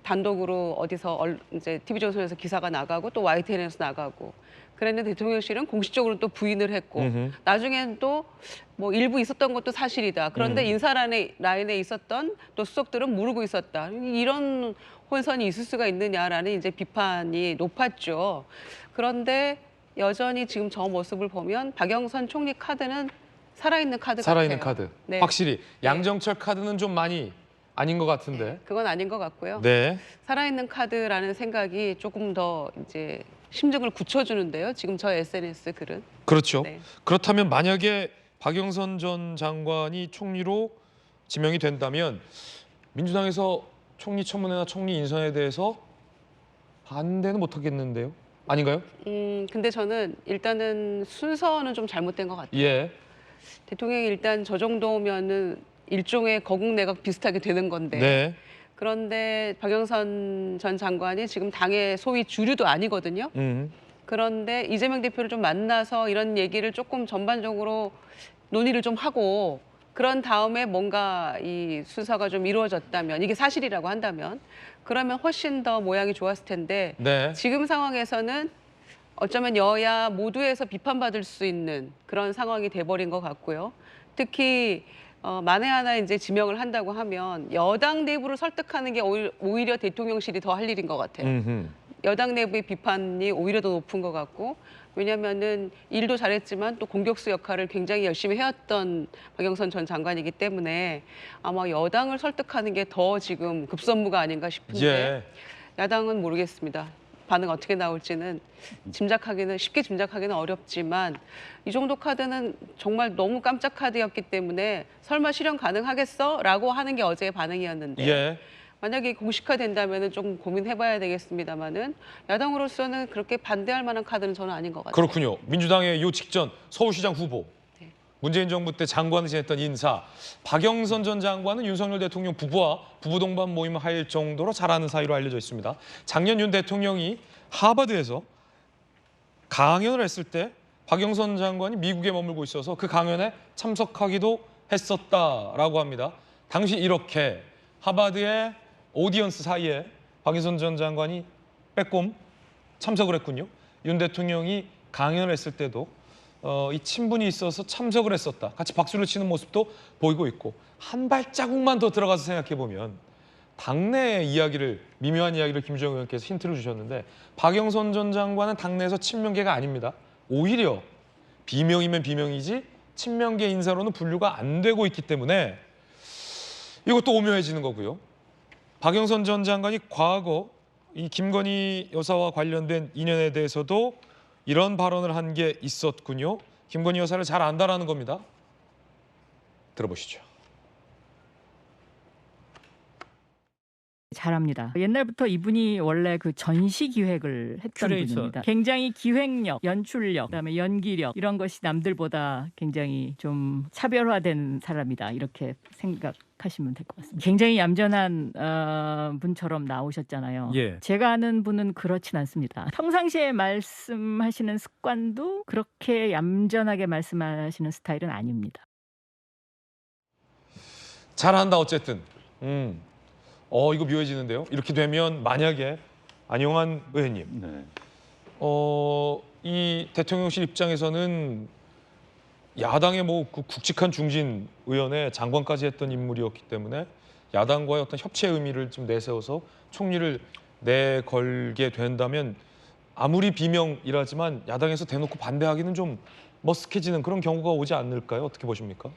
단독으로 어디서 이제 TV조선에서 기사가 나가고 또 YTN에서 나가고 그랬는데 대통령실은 공식적으로 또 부인을 했고 나중엔 또 뭐 일부 있었던 것도 사실이다. 그런데 인사라인에 있었던 또 수석들은 모르고 있었다. 이런 혼선이 있을 수가 있느냐라는 이제 비판이 높았죠. 그런데 여전히 지금 저 모습을 보면 박영선 총리 카드는 살아있는 카드 살아있는 같아요. 카드. 네. 확실히 양정철 카드는 좀 많이 아닌 것 같은데. 그건 아닌 것 같고요. 네. 살아있는 카드라는 생각이 조금 더 이제 심증을 굳혀주는데요. 지금 저 SNS 글은. 그렇죠. 네. 그렇다면 만약에 박영선 전 장관이 총리로 지명이 된다면 민주당에서 총리 청문회나 총리 인선에 대해서 반대는 못 하겠는데요. 아닌가요? 근데 저는 일단은 순서는 좀 잘못된 것 같아요. 예. 대통령이 일단 저 정도면은 일종의 거국내각 비슷하게 되는 건데. 네. 그런데 박영선 전 장관이 지금 당의 소위 주류도 아니거든요. 그런데 이재명 대표를 좀 만나서 이런 얘기를 조금 전반적으로 논의를 좀 하고 그런 다음에 뭔가 이 순서가 좀 이루어졌다면 이게 사실이라고 한다면 그러면 훨씬 더 모양이 좋았을 텐데 네. 지금 상황에서는 어쩌면 여야 모두에서 비판받을 수 있는 그런 상황이 돼버린 것 같고요. 특히 만에 하나 이제 지명을 한다고 하면 여당 내부를 설득하는 게 오히려 대통령실이 더 할 일인 것 같아요. 여당 내부의 비판이 오히려 더 높은 것 같고 왜냐하면은 일도 잘했지만 또 공격수 역할을 굉장히 열심히 해왔던 박영선 전 장관이기 때문에 아마 여당을 설득하는 게 더 지금 급선무가 아닌가 싶은데 예. 야당은 모르겠습니다. 반응 어떻게 나올지는 쉽게 짐작하기는 어렵지만 이 정도 카드는 정말 너무 깜짝 카드였기 때문에 설마 실현 가능하겠어? 라고 하는 게 어제의 반응이었는데 예. 만약에 공식화된다면 좀 고민해봐야 되겠습니다만은 야당으로서는 그렇게 반대할 만한 카드는 저는 아닌 것 같아요. 그렇군요. 민주당의 요 직전 서울시장 후보. 문재인 정부 때 장관을 지냈던 인사. 박영선 전 장관은 윤석열 대통령 부부와 부부 동반 모임을 할 정도로 잘 아는 사이로 알려져 있습니다. 작년 윤 대통령이 하버드에서 강연을 했을 때 박영선 장관이 미국에 머물고 있어서 그 강연에 참석하기도 했었다라고 합니다. 당시 이렇게 하버드의 오디언스 사이에 박영선 전 장관이 빼꼼 참석을 했군요. 윤 대통령이 강연을 했을 때도 이 친분이 있어서 참석을 했었다. 같이 박수를 치는 모습도 보이고 있고 한 발자국만 더 들어가서 생각해 보면 당내 이야기를 미묘한 이야기를 김주영 의원께서 힌트를 주셨는데 박영선 전 장관은 당내에서 친명계가 아닙니다. 오히려 비명이면 비명이지 친명계 인사로는 분류가 안 되고 있기 때문에 이것도 오묘해지는 거고요. 박영선 전 장관이 과거 이 김건희 여사와 관련된 인연에 대해서도 이런 발언을 한 게 있었군요. 김건희 여사를 잘 안다라는 겁니다. 들어보시죠. 잘합니다. 옛날부터 이분이 원래 그 전시 기획을 했던 분입니다. 굉장히 기획력, 연출력, 그다음에 연기력 이런 것이 남들보다 굉장히 좀 차별화된 사람이다. 이렇게 생각하시면 될 것 같습니다. 굉장히 얌전한 분처럼 나오셨잖아요. 예. 제가 아는 분은 그렇진 않습니다. 평상시에 말씀하시는 습관도 그렇게 얌전하게 말씀하시는 스타일은 아닙니다. 잘한다 어쨌든. 이거 묘해지는데요. 이렇게 되면 만약에 안용환 의원님, 네. 이 대통령실 입장에서는 야당의 뭐 그 굵직한 중진 의원의 장관까지 했던 인물이었기 때문에 야당과의 어떤 협치의 의미를 좀 내세워서 총리를 내걸게 된다면 아무리 비명이라지만 야당에서 대놓고 반대하기는 좀 머쓱해지는 그런 경우가 오지 않을까요? 어떻게 보십니까?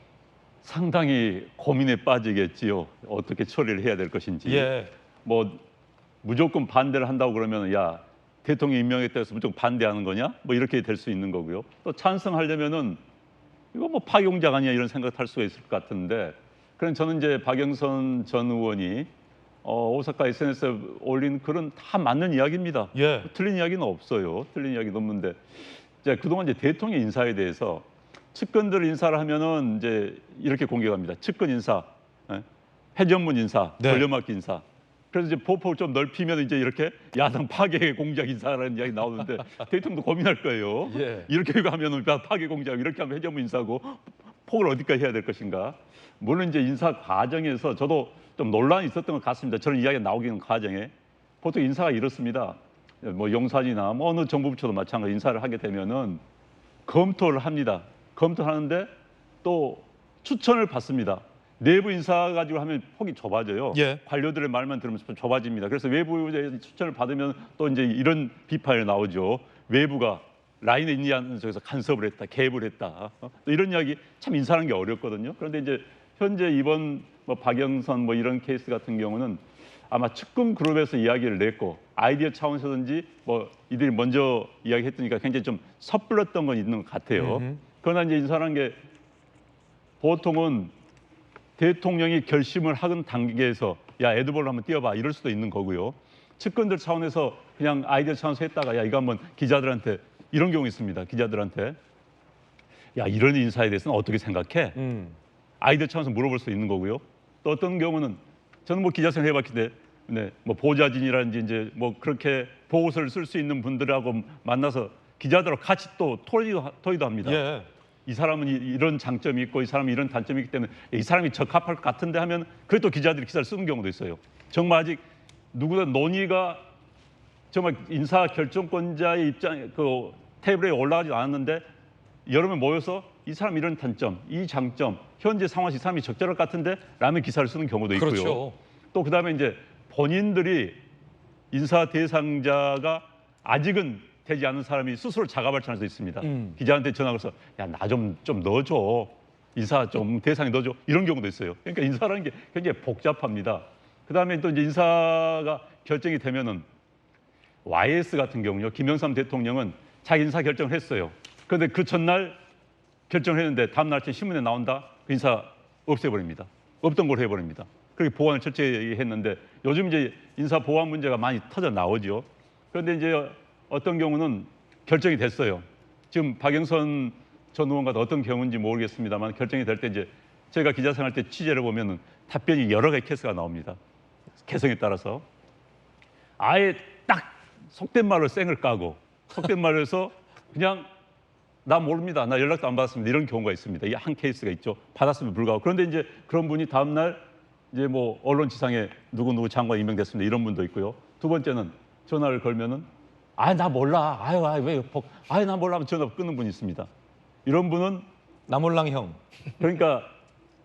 상당히 고민에 빠지겠지요. 어떻게 처리를 해야 될 것인지. 예. 뭐 무조건 반대를 한다고 그러면 야 대통령 임명에 따라서 무조건 반대하는 거냐? 뭐 이렇게 될 수 있는 거고요. 또 찬성하려면은 이거 뭐 파기공작 아니야 이런 생각할 수가 있을 것 같은데, 그럼 저는 이제 박영선 전 의원이 오사카 SNS에 올린 글은 다 맞는 이야기입니다. 예. 틀린 이야기는 없어요. 틀린 이야기는 없는데, 이제 그동안 이제 대통령 인사에 대해서 측근들 인사를 하면은 이제 이렇게 공격합니다. 측근 인사, 해전문 인사, 네. 돌려막기 인사. 그래서 이제 보폭을 좀 넓히면 이제 이렇게 야당 파괴 공작 인사라는 이야기 나오는데 대통령도 고민할 거예요. 예. 이렇게 하면은 파괴 공작, 이렇게 하면 해전문 인사고 폭을 어디까지 해야 될 것인가. 물론 이제 인사 과정에서 저도 좀 논란이 있었던 것 같습니다. 저런 이야기가 나오기는 과정에 보통 인사가 이렇습니다. 뭐 용산이나 뭐 어느 정부 부처도 마찬가지 인사를 하게 되면은 검토를 합니다. 검토하는데 또 추천을 받습니다. 내부 인사 가지고 하면 폭이 좁아져요. 예. 관료들의 말만 들으면 좀 좁아집니다. 그래서 외부 추천을 받으면 또 이제 이런 비판이 나오죠. 외부가 라인에 있는 쪽에서 간섭을 했다, 개입을 했다. 이런 이야기 참 인사하는 게 어렵거든요. 그런데 이제 현재 이번 뭐 박영선 뭐 이런 케이스 같은 경우는 아마 측근 그룹에서 이야기를 냈고 아이디어 차원에서든지 뭐 이들이 먼저 이야기했으니까 굉장히 좀 섣불렀던 건 있는 것 같아요. 그러나 이제 인사라는 게 보통은 대통령이 결심을 하는 단계에서 야 에드볼로 한번 띄워봐 이럴 수도 있는 거고요. 측근들 차원에서 그냥 아이디어 차원에서 했다가 야 이거 한번 기자들한테 이런 경우 있습니다. 기자들한테 야 이런 인사에 대해서는 어떻게 생각해? 아이디어 차원에서 물어볼 수 있는 거고요. 또 어떤 경우는 저는 뭐 기자 생활 해봤기 때문에 네, 뭐 보좌진이라든지 이제 뭐 그렇게 보고서를 쓸 수 있는 분들하고 만나서 기자들하고 같이 또 토의도 합니다. 예. 이 사람은 이런 장점이 있고 이 사람은 이런 단점이 있기 때문에 이 사람이 적합할 것 같은데 하면 그게 또 기자들이 기사를 쓰는 경우도 있어요. 정말 아직 누구나 논의가 정말 인사 결정권자의 입장 그 테이블에 올라가지 않았는데 여러 명 모여서 이 사람 이런 단점, 이 장점, 현재 상황에서 이 사람이 적절할 것 같은데 라는 기사를 쓰는 경우도 있고요. 그렇죠. 또 그다음에 이제 본인들이 인사 대상자가 아직은 되지 않은 사람이 스스로 자가발전할 수 있습니다. 기자한테 전화 걸어서 야 나 좀 넣어줘. 인사 좀 대상에 넣어줘. 이런 경우도 있어요. 그러니까 인사라는 게 굉장히 복잡합니다. 그다음에 또 이제 인사가 결정이 되면은 YS 같은 경우요. 김영삼 대통령은 자기 인사 결정을 했어요. 그런데 그 전날 결정을 했는데 다음 날 아침 신문에 나온다. 그 인사 없애버립니다. 없던 걸 해버립니다. 그렇게 보완을 철저히 했는데 요즘 이제 인사 보완 문제가 많이 터져 나오죠. 그런데 이제 어떤 경우는 결정이 됐어요. 지금 박영선 전 의원과 어떤 경우인지 모르겠습니다만 결정이 될 때 이제 저희가 기자 생활 때 취재를 보면은 답변이 여러 가지 케이스가 나옵니다. 개성에 따라서 아예 딱 속된 말로 쌩을 까고 속된 말로 해서 그냥 나 모릅니다. 나 연락도 안 받았습니다. 이런 경우가 있습니다. 이 한 케이스가 있죠. 받았으면 불구하고. 그런데 이제 그런 분이 다음 날 이제 뭐 언론지상에 누구 장관 임명됐습니다. 이런 분도 있고요. 두 번째는 전화를 걸면은 나 몰라. 나 몰라 하면 전화 끊는 분이 있습니다. 이런 분은 나몰랑형. 그러니까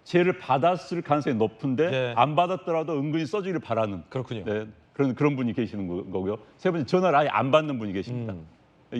죄를 받았을 가능성이 높은데 네. 안 받았더라도 은근히 써주기를 바라는 그렇군요. 네, 그런 분이 계시는 거고요. 세 번째 전화를 아예 안 받는 분이 계십니다.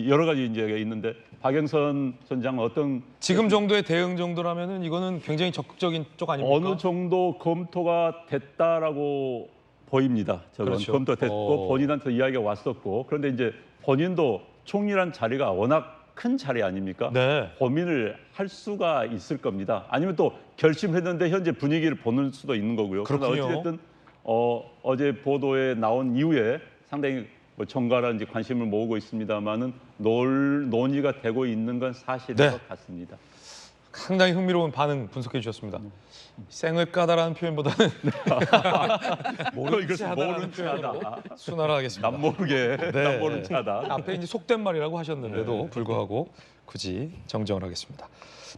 여러 가지 이제 있는데 박영선 전 장관 어떤 지금 정도의 대응 정도라면은 이거는 굉장히 적극적인 쪽 아닙니까? 어느 정도 검토가 됐다라고 보입니다. 저건 그렇죠. 검토됐고 본인한테 이야기가 왔었고 그런데 이제 본인도 총리란 자리가 워낙 큰 자리 아닙니까? 네. 고민을 할 수가 있을 겁니다. 아니면 또 결심했는데 현재 분위기를 보는 수도 있는 거고요. 그러나 그렇군요. 어찌됐든 어제 보도에 나온 이후에 상당히 뭐 정가라든지 관심을 모으고 있습니다만은 논의가 되고 있는 건 사실인 네. 것 같습니다. 상당히 흥미로운 반응 분석해 주셨습니다. 쌩을 까다라는 표현보다는 모른 체하다라는 표현으로 순화하겠습니다. 남모르게 남모른 체하다. 앞에 이제 속된 말이라고 하셨는데도 불구하고 굳이 정정을 하겠습니다.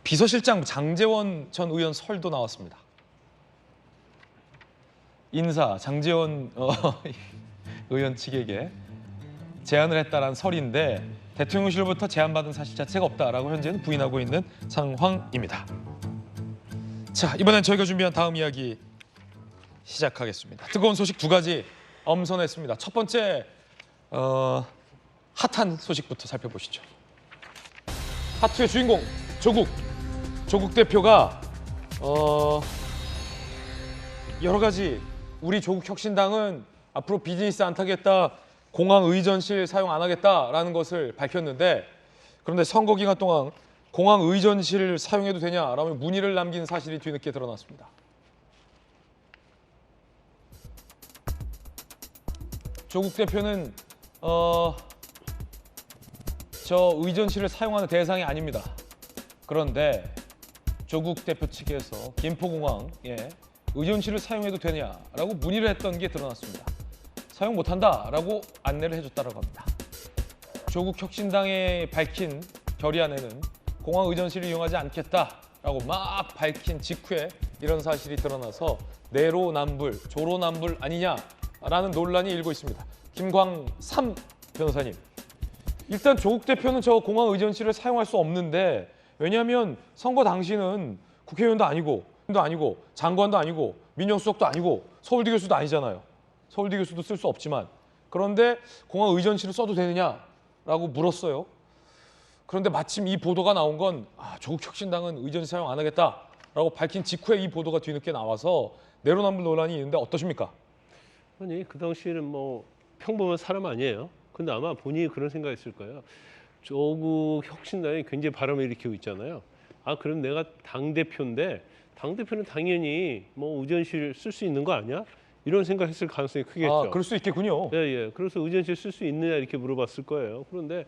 비서실장 장제원 전 의원 설도 나왔습니다. 인사 장제원 의원 측에게 제안을 했다라는 설인데 대통령실로부터 제안받은 사실 자체가 없다라고 현재는 부인하고 있는 상황입니다. 자, 이번엔 저희가 준비한 다음 이야기 시작하겠습니다. 뜨거운 소식 두 가지 엄선했습니다. 첫 번째 핫한 소식부터 살펴보시죠. 하투의 주인공 조국 대표가 여러 가지 우리 조국 혁신당은 앞으로 비즈니스 안 타겠다, 공항 의전실 사용 안 하겠다라는 것을 밝혔는데 그런데 선거 기간 동안 공항 의전실 사용해도 되냐라며 문의를 남긴 사실이 뒤늦게 드러났습니다. 조국 대표는 저 의전실을 사용하는 대상이 아닙니다. 그런데 조국 대표 측에서 김포공항에 의전실을 사용해도 되냐라고 문의를 했던 게 드러났습니다. 사용 못한다라고 안내를 해줬다고 합니다. 조국 혁신당에 밝힌 결의안에는 공항 의전실을 이용하지 않겠다라고 막 밝힌 직후에 이런 사실이 드러나서 내로남불, 조로남불 아니냐라는 논란이 일고 있습니다. 김광삼 변호사님, 일단 조국 대표는 저 공항 의전실을 사용할 수 없는데 왜냐하면 선거 당시는 국회의원도 아니고 장관도 아니고 민정수석도 아니고 서울대 교수도 아니잖아요. 서울대 교수도 쓸 수 없지만 그런데 공항 의전실을 써도 되느냐라고 물었어요. 그런데 마침 이 보도가 나온 건 조국 혁신당은 의전실 사용 안 하겠다라고 밝힌 직후에 이 보도가 뒤늦게 나와서 내로남불 논란이 있는데 어떠십니까? 아니 그 당시에는 뭐 평범한 사람 아니에요. 근데 아마 본인이 그런 생각했을 거예요. 조국 혁신당이 굉장히 바람을 일으키고 있잖아요. 그럼 내가 당대표인데 당대표는 당연히 뭐 의전실 쓸 수 있는 거 아니야? 이런 생각했을 가능성이 크겠죠. 그럴 수 있겠군요. 예. 그래서 의전실 쓸 수 있느냐 이렇게 물어봤을 거예요. 그런데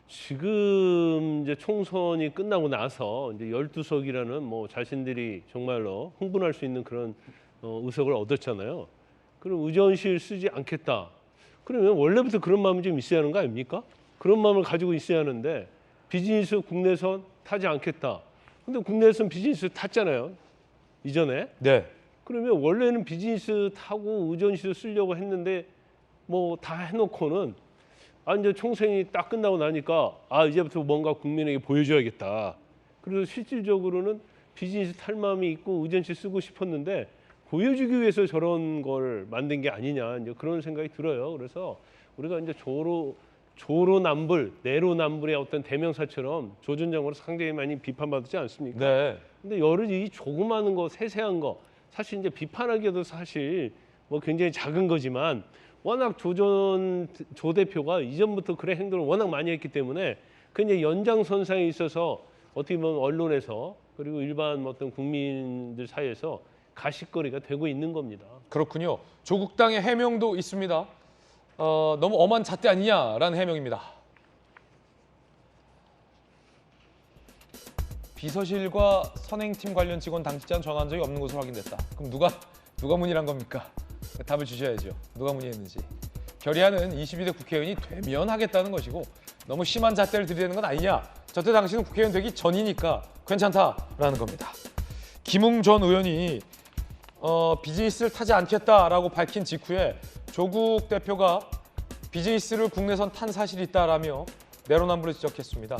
지금 이제 총선이 끝나고 나서 이제 12석이라는 뭐 자신들이 정말로 흥분할 수 있는 그런 의석을 얻었잖아요. 그럼 의전실 쓰지 않겠다. 그러면 원래부터 그런 마음이 좀 있어야 하는 거 아닙니까? 그런 마음을 가지고 있어야 하는데 비즈니스 국내선 타지 않겠다. 근데 국내선 비즈니스 탔잖아요. 이전에. 네. 그러면 원래는 비즈니스 타고 의전실 쓰려고 했는데 뭐 다 해놓고는 이제 총선이 딱 끝나고 나니까 이제부터 뭔가 국민에게 보여줘야겠다. 그래서 실질적으로는 비즈니스 탈 마음이 있고 의전실 쓰고 싶었는데 보여주기 위해서 저런 걸 만든 게 아니냐 이제 그런 생각이 들어요. 그래서 우리가 이제 조로남불, 내로남불의 어떤 대명사처럼 조 전 장관으로 상당히 많이 비판받지 않습니까? 네. 근데 여러 이 조그마한 거, 세세한 거 사실 이제 비판하기에도 사실 뭐 굉장히 작은 거지만 워낙 조 대표가 이전부터 그런 행동을 워낙 많이 했기 때문에 그 이제 연장선상에 있어서 어떻게 보면 언론에서 그리고 일반 어떤 국민들 사이에서 가십거리가 되고 있는 겁니다. 그렇군요. 조국당의 해명도 있습니다. 너무 엄한 잣대 아니냐라는 해명입니다. 비서실과 선행팀 관련 직원 당직자는 전화한 적이 없는 것으로 확인됐다. 그럼 누가 문의를 한 겁니까? 답을 주셔야죠. 누가 문의했는지. 결의안은 22대 국회의원이 되면 하겠다는 것이고 너무 심한 잣대를 들이대는 건 아니냐. 저때 당시는 국회의원 되기 전이니까 괜찮다라는 겁니다. 김웅 전 의원이 비즈니스를 타지 않겠다라고 밝힌 직후에 조국 대표가 비즈니스를 국내선 탄 사실이 있다라며 내로남불을 지적했습니다.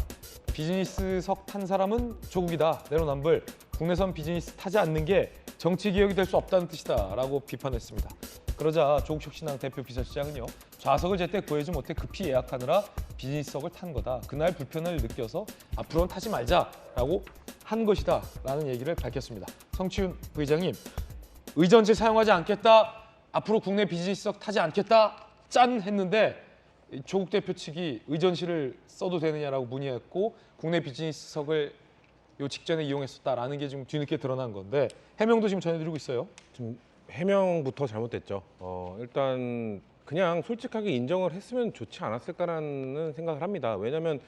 비즈니스석 탄 사람은 조국이다. 내로남불. 국내선 비즈니스 타지 않는 게 정치개혁이 될 수 없다는 뜻이다라고 비판했습니다. 그러자 조국 혁신당 대표 비서실장은요. 좌석을 제때 구해주지 못해 급히 예약하느라 비즈니스석을 탄 거다. 그날 불편을 느껴서 앞으로는 타지 말자라고 한 것이다 라는 얘기를 밝혔습니다. 성치훈 부회장님, 의전실 사용하지 않겠다. 앞으로 국내 비즈니스석 타지 않겠다. 짠 했는데 조국 대표 측이 의전실을 써도 되느냐라고 문의했고 국내 비즈니스석을 요 직전에 이용했었다라는 게 지금 뒤늦게 드러난 건데 해명도 지금 전해드리고 있어요. 좀 해명부터 잘못됐죠. 일단 그냥 솔직하게 인정을 했으면 좋지 않았을까라는 생각을 합니다. 왜냐하면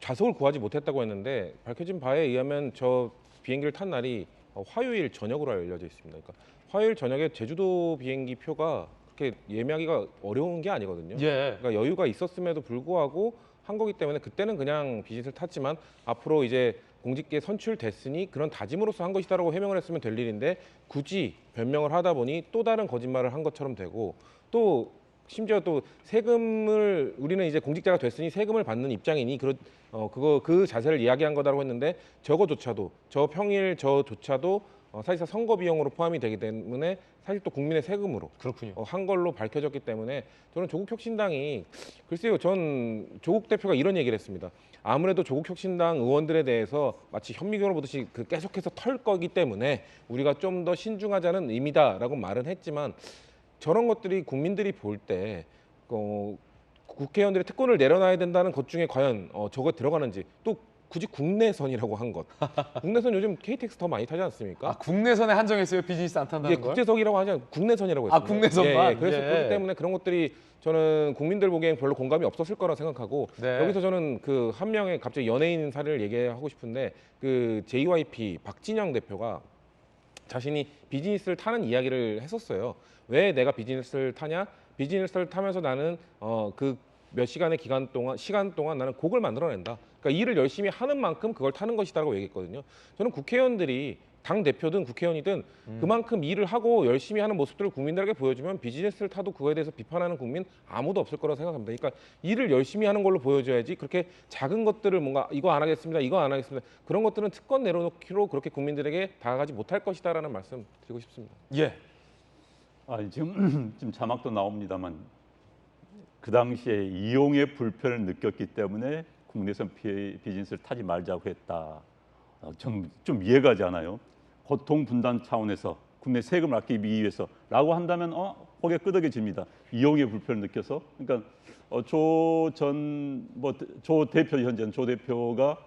좌석을 구하지 못했다고 했는데 밝혀진 바에 의하면 저 비행기를 탄 날이 화요일 저녁으로 알려져 있습니다. 그러니까 화요일 저녁에 제주도 비행기 표가 그렇게 예매하기가 어려운 게 아니거든요. 예. 그러니까 여유가 있었음에도 불구하고 한 거기 때문에 그때는 그냥 비즈니스를 탔지만 앞으로 이제 공직기에 선출됐으니 그런 다짐으로서 한 것이다라고 해명을 했으면 될 일인데 굳이 변명을 하다 보니 또 다른 거짓말을 한 것처럼 되고 또 심지어 또 세금을 우리는 이제 공직자가 됐으니 세금을 받는 입장이니 그 자세를 이야기한 거다라고 했는데 저거조차도 사실상 선거 비용으로 포함이 되기 때문에 사실 또 국민의 세금으로 그렇군요. 한 걸로 밝혀졌기 때문에 저는 조국혁신당이 글쎄요, 전 조국 대표가 이런 얘기를 했습니다. 아무래도 조국혁신당 의원들에 대해서 마치 현미경을 보듯이 계속해서 털 거기 때문에 우리가 좀 더 신중하자는 의미다라고 말은 했지만 저런 것들이 국민들이 볼 때 국회의원들이 특권을 내려놔야 된다는 것 중에 과연 저거 들어가는지 또 굳이 국내선이라고 한 것. 국내선 요즘 KTX 더 많이 타지 않습니까? 국내선에 한정했어요? 비즈니스 안 탄다는 걸? 국제석이라고 하지 않고 국내선이라고 했습니다. 국내선만? 그래서 그렇기 때문에 그런 것들이 저는 국민들 보기엔 별로 공감이 없었을 거라 생각하고 네. 여기서 저는 그 한 명의 갑자기 연예인 사례를 얘기하고 싶은데 그 JYP 박진영 대표가 자신이 비즈니스를 타는 이야기를 했었어요. 왜 내가 비즈니스를 타냐? 비즈니스를 타면서 나는 그 몇 시간의 시간 동안 나는 곡을 만들어낸다. 그러니까 일을 열심히 하는 만큼 그걸 타는 것이다라고 얘기했거든요. 저는 국회의원들이 당 대표든 국회의원이든 그만큼 일을 하고 열심히 하는 모습들을 국민들에게 보여주면 비즈니스를 타도 그거에 대해서 비판하는 국민 아무도 없을 거라고 생각합니다. 그러니까 일을 열심히 하는 걸로 보여줘야지 그렇게 작은 것들을 뭔가 이거 안 하겠습니다, 이거 안 하겠습니다. 그런 것들은 특권 내려놓기로 그렇게 국민들에게 다가가지 못할 것이다라는 말씀 드리고 싶습니다. 예. 지금 자막도 나옵니다만 그 당시에 이용의 불편을 느꼈기 때문에 국내선 비즈니스를 타지 말자고 했다. 좀 이해가지 않아요. 고통 분담 차원에서 국내 세금을 아끼기 위해서라고 한다면 고개 끄덕여집니다. 이용의 불편을 느껴서. 그러니까 조 대표 현재는 조 대표가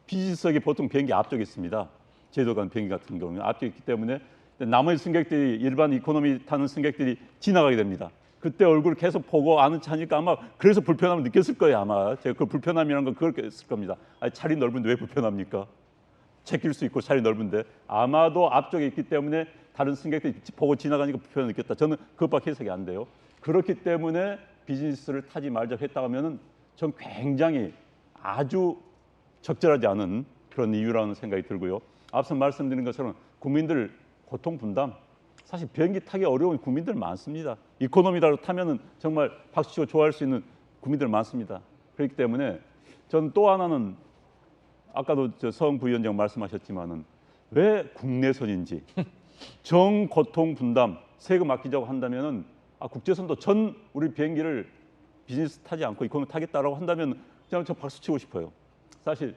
비즈니스석이 보통 비행기 앞쪽에 있습니다. 제도 간 비행기 같은 경우는 앞쪽에 있기 때문에 나머지 승객들이 일반 이코노미 타는 승객들이 지나가게 됩니다. 그때 얼굴을 계속 보고 아는 차니까 아마 그래서 불편함을 느꼈을 거예요. 아마 제가 그 불편함이라는 건 그렇겠을 겁니다. 자리 넓은데 왜 불편합니까? 제낄 수 있고 자리 넓은데 아마도 앞쪽에 있기 때문에 다른 승객들이 보고 지나가니까 불편을 느꼈다. 저는 그것밖에 해석이 안 돼요. 그렇기 때문에 비즈니스를 타지 말자고 했다고 하면은 전 굉장히 아주 적절하지 않은 그런 이유라는 생각이 들고요. 앞서 말씀드린 것처럼 국민들 고통 분담, 사실 비행기 타기 어려운 국민들 많습니다. 이코노미다로 타면은 정말 박수치고 좋아할 수 있는 국민들 많습니다. 그렇기 때문에 전 또 하나는 아까도 성 부위원장 말씀하셨지만은 왜 국내선인지 정 고통 분담 세금 아끼자고 한다면은 국제선도 전 우리 비행기를 비즈니스 타지 않고 이코노미 타겠다라고 한다면 그냥 저 박수치고 싶어요. 사실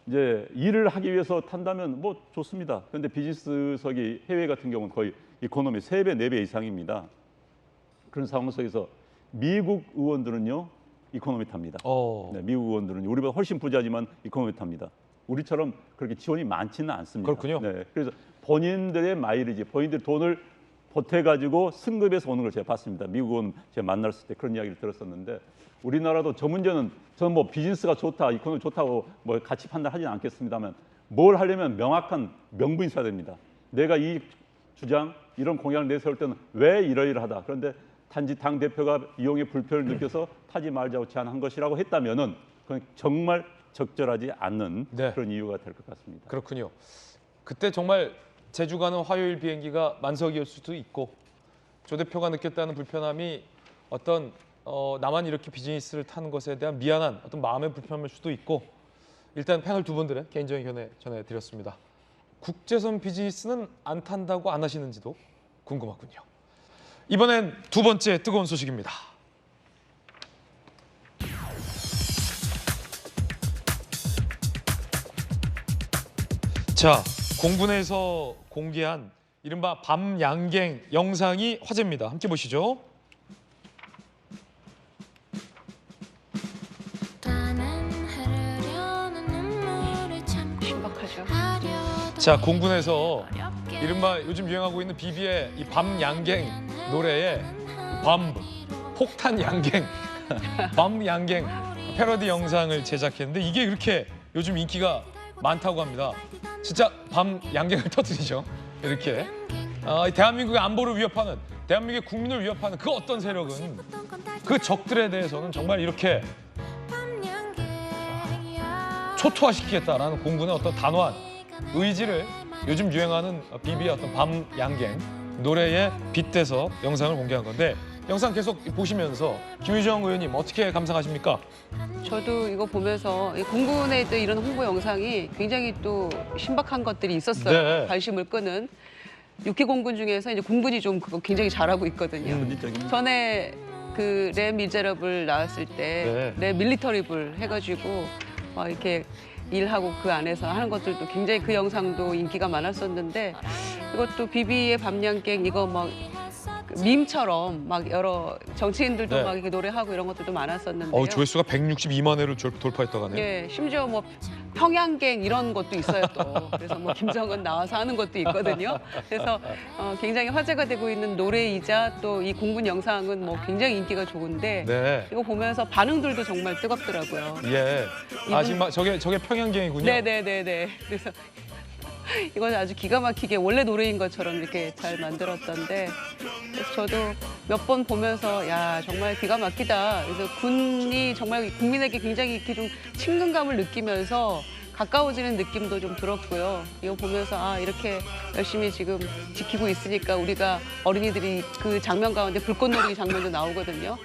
이제 일을 하기 위해서 탄다면 뭐 좋습니다. 그런데 비즈니스석이 해외 같은 경우는 거의 이코노미 3배, 4배 이상입니다. 그런 상황 속에서 미국 의원들은요 이코노미 탑니다. 네, 미국 의원들은 우리보다 훨씬 부자지만 이코노미 탑니다. 우리처럼 그렇게 지원이 많지는 않습니다. 그렇군요. 네, 그래서 본인들의 마일리지, 본인들 돈을 보태가지고 승급해서 오는 걸 제가 봤습니다. 미국 의원 제가 만났을 때 그런 이야기를 들었었는데 우리나라도 저 문제는 저는 뭐 비즈니스가 좋다, 이코노미 좋다고 뭐 같이 판단하지는 않겠습니다만 뭘 하려면 명확한 명분이 있어야 됩니다. 내가 이 주장, 이런 공약을 내세울 때는 왜 이러이러하다. 그런데 단지 당 대표가 이용의 불편을 느껴서 타지 말자고 제안한 것이라고 했다면은 그건 정말 적절하지 않는 그런 이유가 될 것 같습니다. 그렇군요. 그때 정말 제주 가는 화요일 비행기가 만석이었을 수도 있고 조 대표가 느꼈다는 불편함이 어떤 나만 이렇게 비즈니스를 타는 것에 대한 미안한 어떤 마음의 불편함일 수도 있고 일단 패널 두 분들의 개인적인 견해 전해드렸습니다. 국제선 비즈니스는 안 탄다고 안 하시는지도 궁금하군요. 이번엔 두 번째 뜨거운 소식입니다. 자, 공군에서 공개한 이른바 밤 양갱 영상이 화제입니다. 함께 보시죠. 신박하죠. 자, 공군에서 이른바 요즘 유행하고 있는 비비의 이 밤 양갱 노래에 밤 폭탄 양갱 밤 양갱 패러디 영상을 제작했는데 이게 그렇게 요즘 인기가 많다고 합니다. 진짜 밤 양갱을 터뜨리죠. 이렇게 대한민국의 안보를 위협하는, 대한민국의 국민을 위협하는 그 어떤 세력은 그 적들에 대해서는 정말 이렇게 초토화시키겠다라는 공군의 어떤 단호한 의지를 요즘 유행하는 비비의 어떤 밤 양갱 노래에 빗대서 영상을 공개한 건데 영상 계속 보시면서 김유정 의원님 어떻게 감상하십니까? 저도 이거 보면서 이 공군의 또 이런 홍보 영상이 굉장히 또 신박한 것들이 있었어요. 네. 관심을 끄는. 6기 공군 중에서 이제 공군이 좀 그거 굉장히 잘하고 있거든요. 전에 그 레 미제러블 나왔을 때 레 밀리터리블 해가지고 막 이렇게 일하고 그 안에서 하는 것들도 굉장히 그 영상도 인기가 많았었는데 이것도 비비의 밤양갱 이거 막 밈처럼 막 여러 정치인들도 네. 막 이렇게 노래하고 이런 것들도 많았었는데요. 조회수가 162만 회를 돌파했다고 하네요. 예, 심지어 뭐 평양갱 이런 것도 있어요 또. 그래서 뭐 김정은 나와서 하는 것도 있거든요. 그래서 굉장히 화제가 되고 있는 노래이자 또 이 공군 영상은 뭐 굉장히 인기가 좋은데 네. 이거 보면서 반응들도 정말 뜨겁더라고요. 예. 아 지금 저게 평양갱이군요. 네네네네. 그래서 이건 아주 기가 막히게 원래 노래인 것처럼 이렇게 잘 만들었던데 그래서 저도 몇 번 보면서 야 정말 기가 막히다. 그래서 군이 정말 국민에게 굉장히 이렇게 좀 친근감을 느끼면서 가까워지는 느낌도 좀 들었고요. 이거 보면서 아 이렇게 열심히 지금 지키고 있으니까 우리가 어린이들이 그 장면 가운데 불꽃놀이 장면도 나오거든요.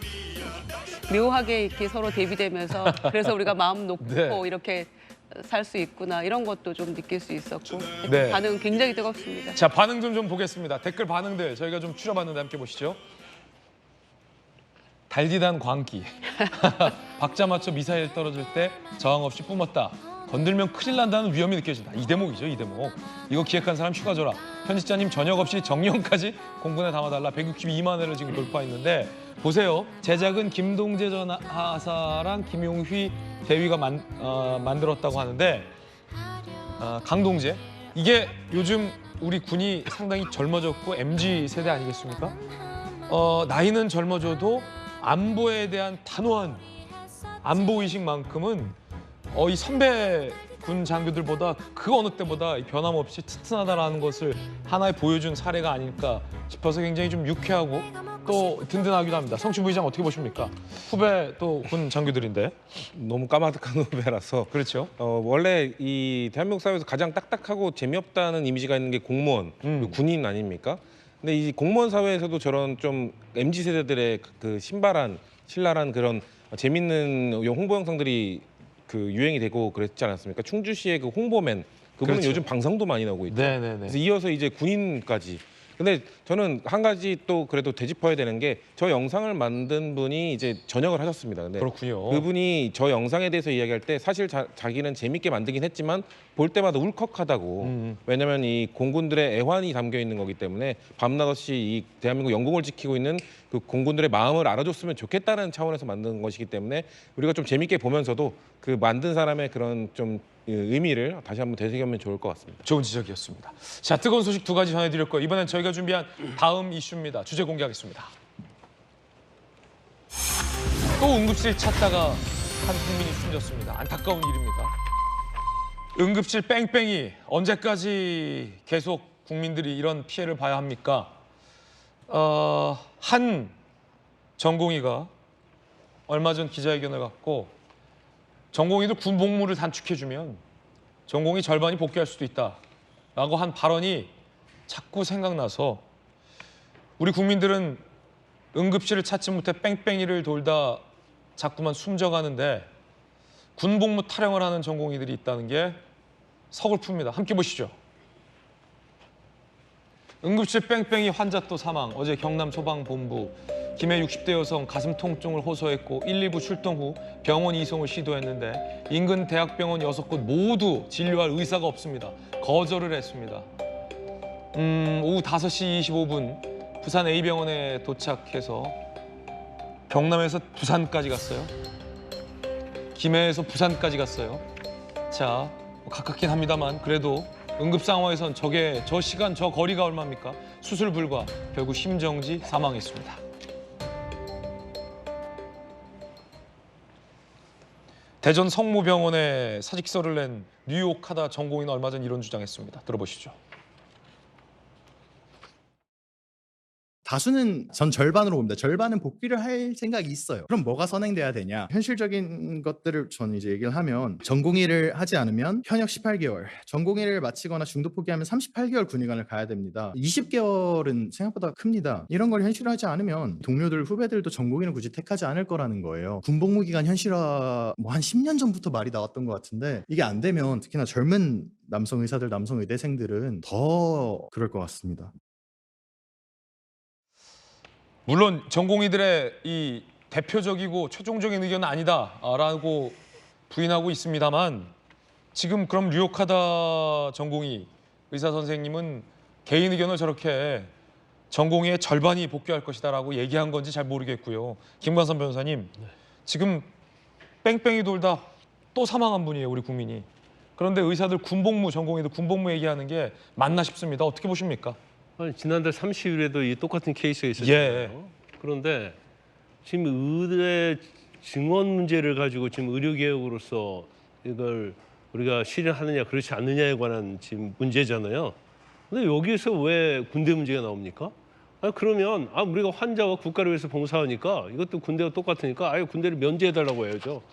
묘하게 이렇게 서로 대비되면서 그래서 우리가 마음 놓고 네. 이렇게 살 수 있구나 이런 것도 좀 느낄 수 있었고 네. 반응은 굉장히 뜨겁습니다. 자 반응 좀 보겠습니다. 댓글 반응들 저희가 좀 추려봤는데 함께 보시죠. 달디단 광기. 박자 맞춰 미사일 떨어질 때 저항 없이 뿜었다. 건들면 큰일 난다는 위험이 느껴진다. 이 대목이죠, 이 대목. 이거 기획한 사람 휴가 줘라. 편집자님 저녁 없이 정령까지 공군에 담아달라. 162만 회를 지금 돌파했는데 보세요. 제작은 김동재 전 하사랑 김용휘 대위가 만들었다고 하는데 강동재 이게 요즘 우리 군이 상당히 젊어졌고 MZ 세대 아니겠습니까? 나이는 젊어져도 안보에 대한 단호한 안보 의식만큼은 이 선배 군 장교들보다 그 어느 때보다 변함없이 튼튼하다라는 것을 하나의 보여준 사례가 아닐까 싶어서 굉장히 좀 유쾌하고 또 든든하기도 합니다. 성춘 부의장 어떻게 보십니까? 후배 또 군 장교들인데 너무 까마득한 후배라서 그렇죠. 원래 이 대한민국 사회에서 가장 딱딱하고 재미없다는 이미지가 있는 게 공무원, 그리고 군인 아닙니까? 근데 이 공무원 사회에서도 저런 좀 MZ 세대들의 그 신랄한 그런 재밌는 홍보 영상들이 그 유행이 되고 그랬지 않았습니까? 충주시의 그 홍보맨 그분은 그렇죠. 요즘 방송도 많이 나오고 있죠. 네네네. 그래서 이어서 이제 군인까지. 근데 저는 한 가지 또 그래도 되짚어야 되는 게 저 영상을 만든 분이 이제 전역을 하셨습니다. 근데 그렇군요. 그분이 저 영상에 대해서 이야기할 때 사실 자기는 재밌게 만들긴 했지만 볼 때마다 울컥하다고. 왜냐하면 이 공군들의 애환이 담겨 있는 거기 때문에 밤낮없이 이 대한민국 영공을 지키고 있는 그 공군들의 마음을 알아줬으면 좋겠다는 차원에서 만든 것이기 때문에 우리가 좀 재밌게 보면서도 그 만든 사람의 그런 좀 의미를 다시 한번 되새기면 좋을 것 같습니다. 좋은 지적이었습니다. 자, 뜨거운 소식 두 가지 전해드릴 거예요. 이번엔 저희가 준비한 다음 이슈입니다. 주제 공개하겠습니다. 또 응급실 찾다가 한 국민이 숨졌습니다. 안타까운 일입니다. 응급실 뺑뺑이 언제까지 계속 국민들이 이런 피해를 봐야 합니까? 한 전공의가 얼마 전 기자회견을 갖고 전공의들 군 복무를 단축해주면 전공의 절반이 복귀할 수도 있다라고 한 발언이 자꾸 생각나서 우리 국민들은 응급실을 찾지 못해 뺑뺑이를 돌다 자꾸만 숨져가는데 군 복무 탈영을 하는 전공의들이 있다는 게 서글픕니다. 함께 보시죠. 응급실 뺑뺑이 환자 또 사망. 어제 경남 소방본부 김해 60대 여성 가슴 통증을 호소했고 119 출동 후 병원 이송을 시도했는데 인근 대학병원 6곳 모두 진료할 의사가 없습니다. 거절을 했습니다. 오후 5시 25분 부산 A병원에 도착해서 경남에서 부산까지 갔어요. 김해에서 부산까지 갔어요. 자, 가깝긴 합니다만 그래도 응급 상황에선 저 시간, 저 거리가 얼마입니까? 수술 불가, 결국 심정지 사망했습니다. 대전 성모병원에 사직서를 낸 뉴욕하다 전공의는 얼마 전 이런 주장했습니다. 들어보시죠. 다수는 전 절반으로 봅니다. 절반은 복귀를 할 생각이 있어요. 그럼 뭐가 선행돼야 되냐? 현실적인 것들을 저는 이제 얘기를 하면 전공의를 하지 않으면 현역 18개월, 전공의를 마치거나 중도 포기하면 38개월 군의관을 가야 됩니다. 20개월은 생각보다 큽니다. 이런 걸 현실화하지 않으면 동료들, 후배들도 전공의는 굳이 택하지 않을 거라는 거예요. 군복무 기간 현실화 뭐 한 10년 전부터 말이 나왔던 것 같은데 이게 안 되면 특히나 젊은 남성 의사들, 남성 의대생들은 더 그럴 것 같습니다. 물론 전공의들의 이 대표적이고 최종적인 의견은 아니다라고 부인하고 있습니다만 지금 그럼 유혹하다 전공의 의사 선생님은 개인 의견을 저렇게 전공의의 절반이 복귀할 것이다라고 얘기한 건지 잘 모르겠고요. 김관선 변호사님, 지금 뺑뺑이 돌다 또 사망한 분이에요, 우리 국민이. 그런데 의사들 군복무, 전공의들 군복무 얘기하는 게 맞나 싶습니다. 어떻게 보십니까? 아니, 지난달 30일에도 이 똑같은 케이스가 있었잖아요. 예. 그런데 지금 의대 증원 문제를 가지고 지금 의료개혁으로서 이걸 우리가 실현하느냐 그렇지 않느냐에 관한 지금 문제잖아요. 근데 여기에서 왜 군대 문제가 나옵니까? 아니, 그러면 우리가 환자와 국가를 위해서 봉사하니까 이것도 군대와 똑같으니까 아예 군대를 면제해달라고 해야죠.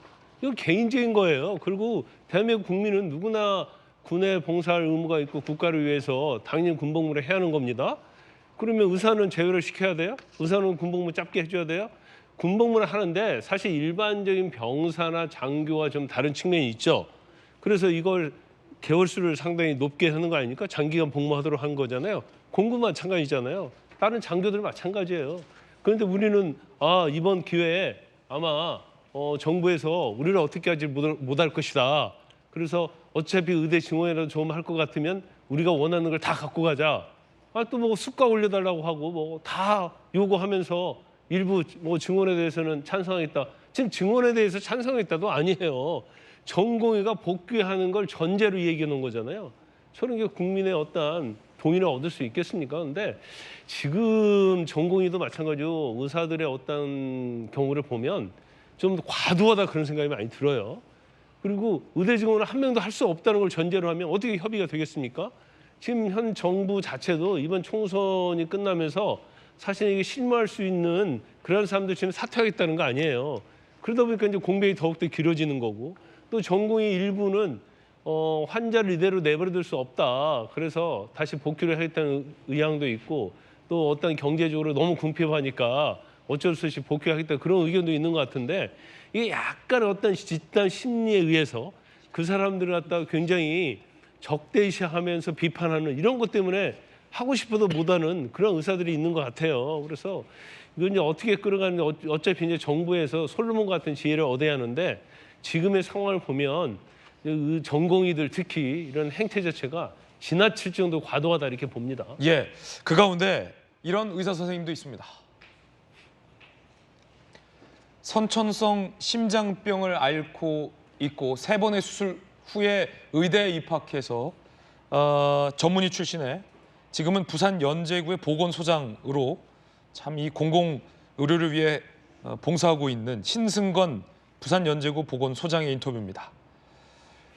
이건 개인적인 거예요. 그리고 대한민국 국민은 누구나 군에 봉사할 의무가 있고 국가를 위해서 당연히 군복무를 해야 하는 겁니다. 그러면 의사는 제외를 시켜야 돼요? 의사는 군복무 짧게 해줘야 돼요? 군복무를 하는데 사실 일반적인 병사나 장교와 좀 다른 측면이 있죠. 그래서 이걸 개월수를 상당히 높게 하는 거 아닙니까? 장기간 복무하도록 한 거잖아요. 공군 마찬가지잖아요. 다른 장교들 마찬가지예요. 그런데 우리는 이번 기회에 아마 정부에서 우리를 어떻게 할지 못할 것이다. 그래서 어차피 의대 증원이라도 좀 할 것 같으면 우리가 원하는 걸 다 갖고 가자. 또 뭐 수가 올려달라고 하고 뭐 다 요구하면서 일부 뭐 증원에 대해서는 찬성하겠다. 지금 증원에 대해서 찬성했다도 아니에요. 전공의가 복귀하는 걸 전제로 얘기해 놓은 거잖아요. 저는 게 국민의 어떤 동의를 얻을 수 있겠습니까? 근데 지금 전공의도 마찬가지로 의사들의 어떤 경우를 보면 좀 과도하다 그런 생각이 많이 들어요. 그리고 의대 증원을 한 명도 할 수 없다는 걸 전제로 하면 어떻게 협의가 되겠습니까? 지금 현 정부 자체도 이번 총선이 끝나면서 사실 이게 실무할 수 있는 그런 사람들 지금 사퇴하겠다는 거 아니에요. 그러다 보니까 이제 공백이 더욱더 길어지는 거고 또 전공의 일부는 환자를 이대로 내버려둘 수 없다. 그래서 다시 복귀를 하겠다는 의향도 있고 또 어떤 경제적으로 너무 궁핍하니까 어쩔 수 없이 복귀하겠다 그런 의견도 있는 것 같은데 이게 약간 어떤 집단 심리에 의해서 그 사람들을 갖다가 굉장히 적대시하면서 비판하는 이런 것 때문에 하고 싶어도 못하는 그런 의사들이 있는 것 같아요. 그래서 이건 이제 어떻게 끌어가는데 어차피 이제 정부에서 솔로몬 같은 지혜를 얻어야 하는데 지금의 상황을 보면 전공의들 특히 이런 행태 자체가 지나칠 정도 과도하다 이렇게 봅니다. 예, 그 가운데 이런 의사 선생님도 있습니다. 선천성 심장병을 앓고 있고 3번의 수술 후에 의대에 입학해서 전문의 출신에 지금은 부산 연제구의 보건소장으로 참 이 공공 의료를 위해 봉사하고 있는 신승건 부산 연제구 보건소장의 인터뷰입니다.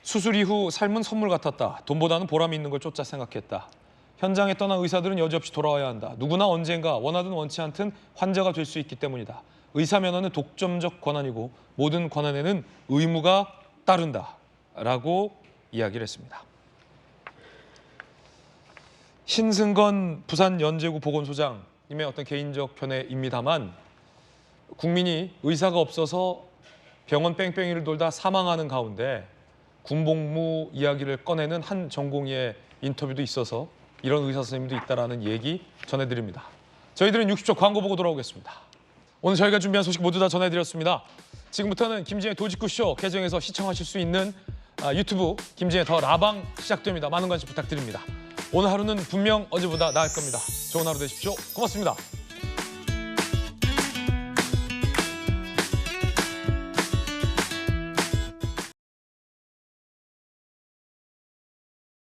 수술 이후 삶은 선물 같았다. 돈보다는 보람 있는 걸 쫓아 생각했다. 현장에 떠난 의사들은 여지없이 돌아와야 한다. 누구나 언젠가 원하든 원치 않든 환자가 될 수 있기 때문이다. 의사 면허는 독점적 권한이고 모든 권한에는 의무가 따른다. 라고 이야기를 했습니다. 신승건 부산 연제구 보건소장님의 어떤 개인적 견해입니다만 국민이 의사가 없어서 병원 뺑뺑이를 돌다 사망하는 가운데 군복무 이야기를 꺼내는 한 전공의의 인터뷰도 있어서 이런 의사 선생님도 있다는 얘기 전해드립니다. 저희들은 60초 광고 보고 돌아오겠습니다. 오늘 저희가 준비한 소식 모두 다 전해드렸습니다. 지금부터는 김진의 도직구쇼 계정에서 시청하실 수 있는 유튜브 김진의 더 라방 시작됩니다. 많은 관심 부탁드립니다. 오늘 하루는 분명 어제보다 나을 겁니다. 좋은 하루 되십시오. 고맙습니다.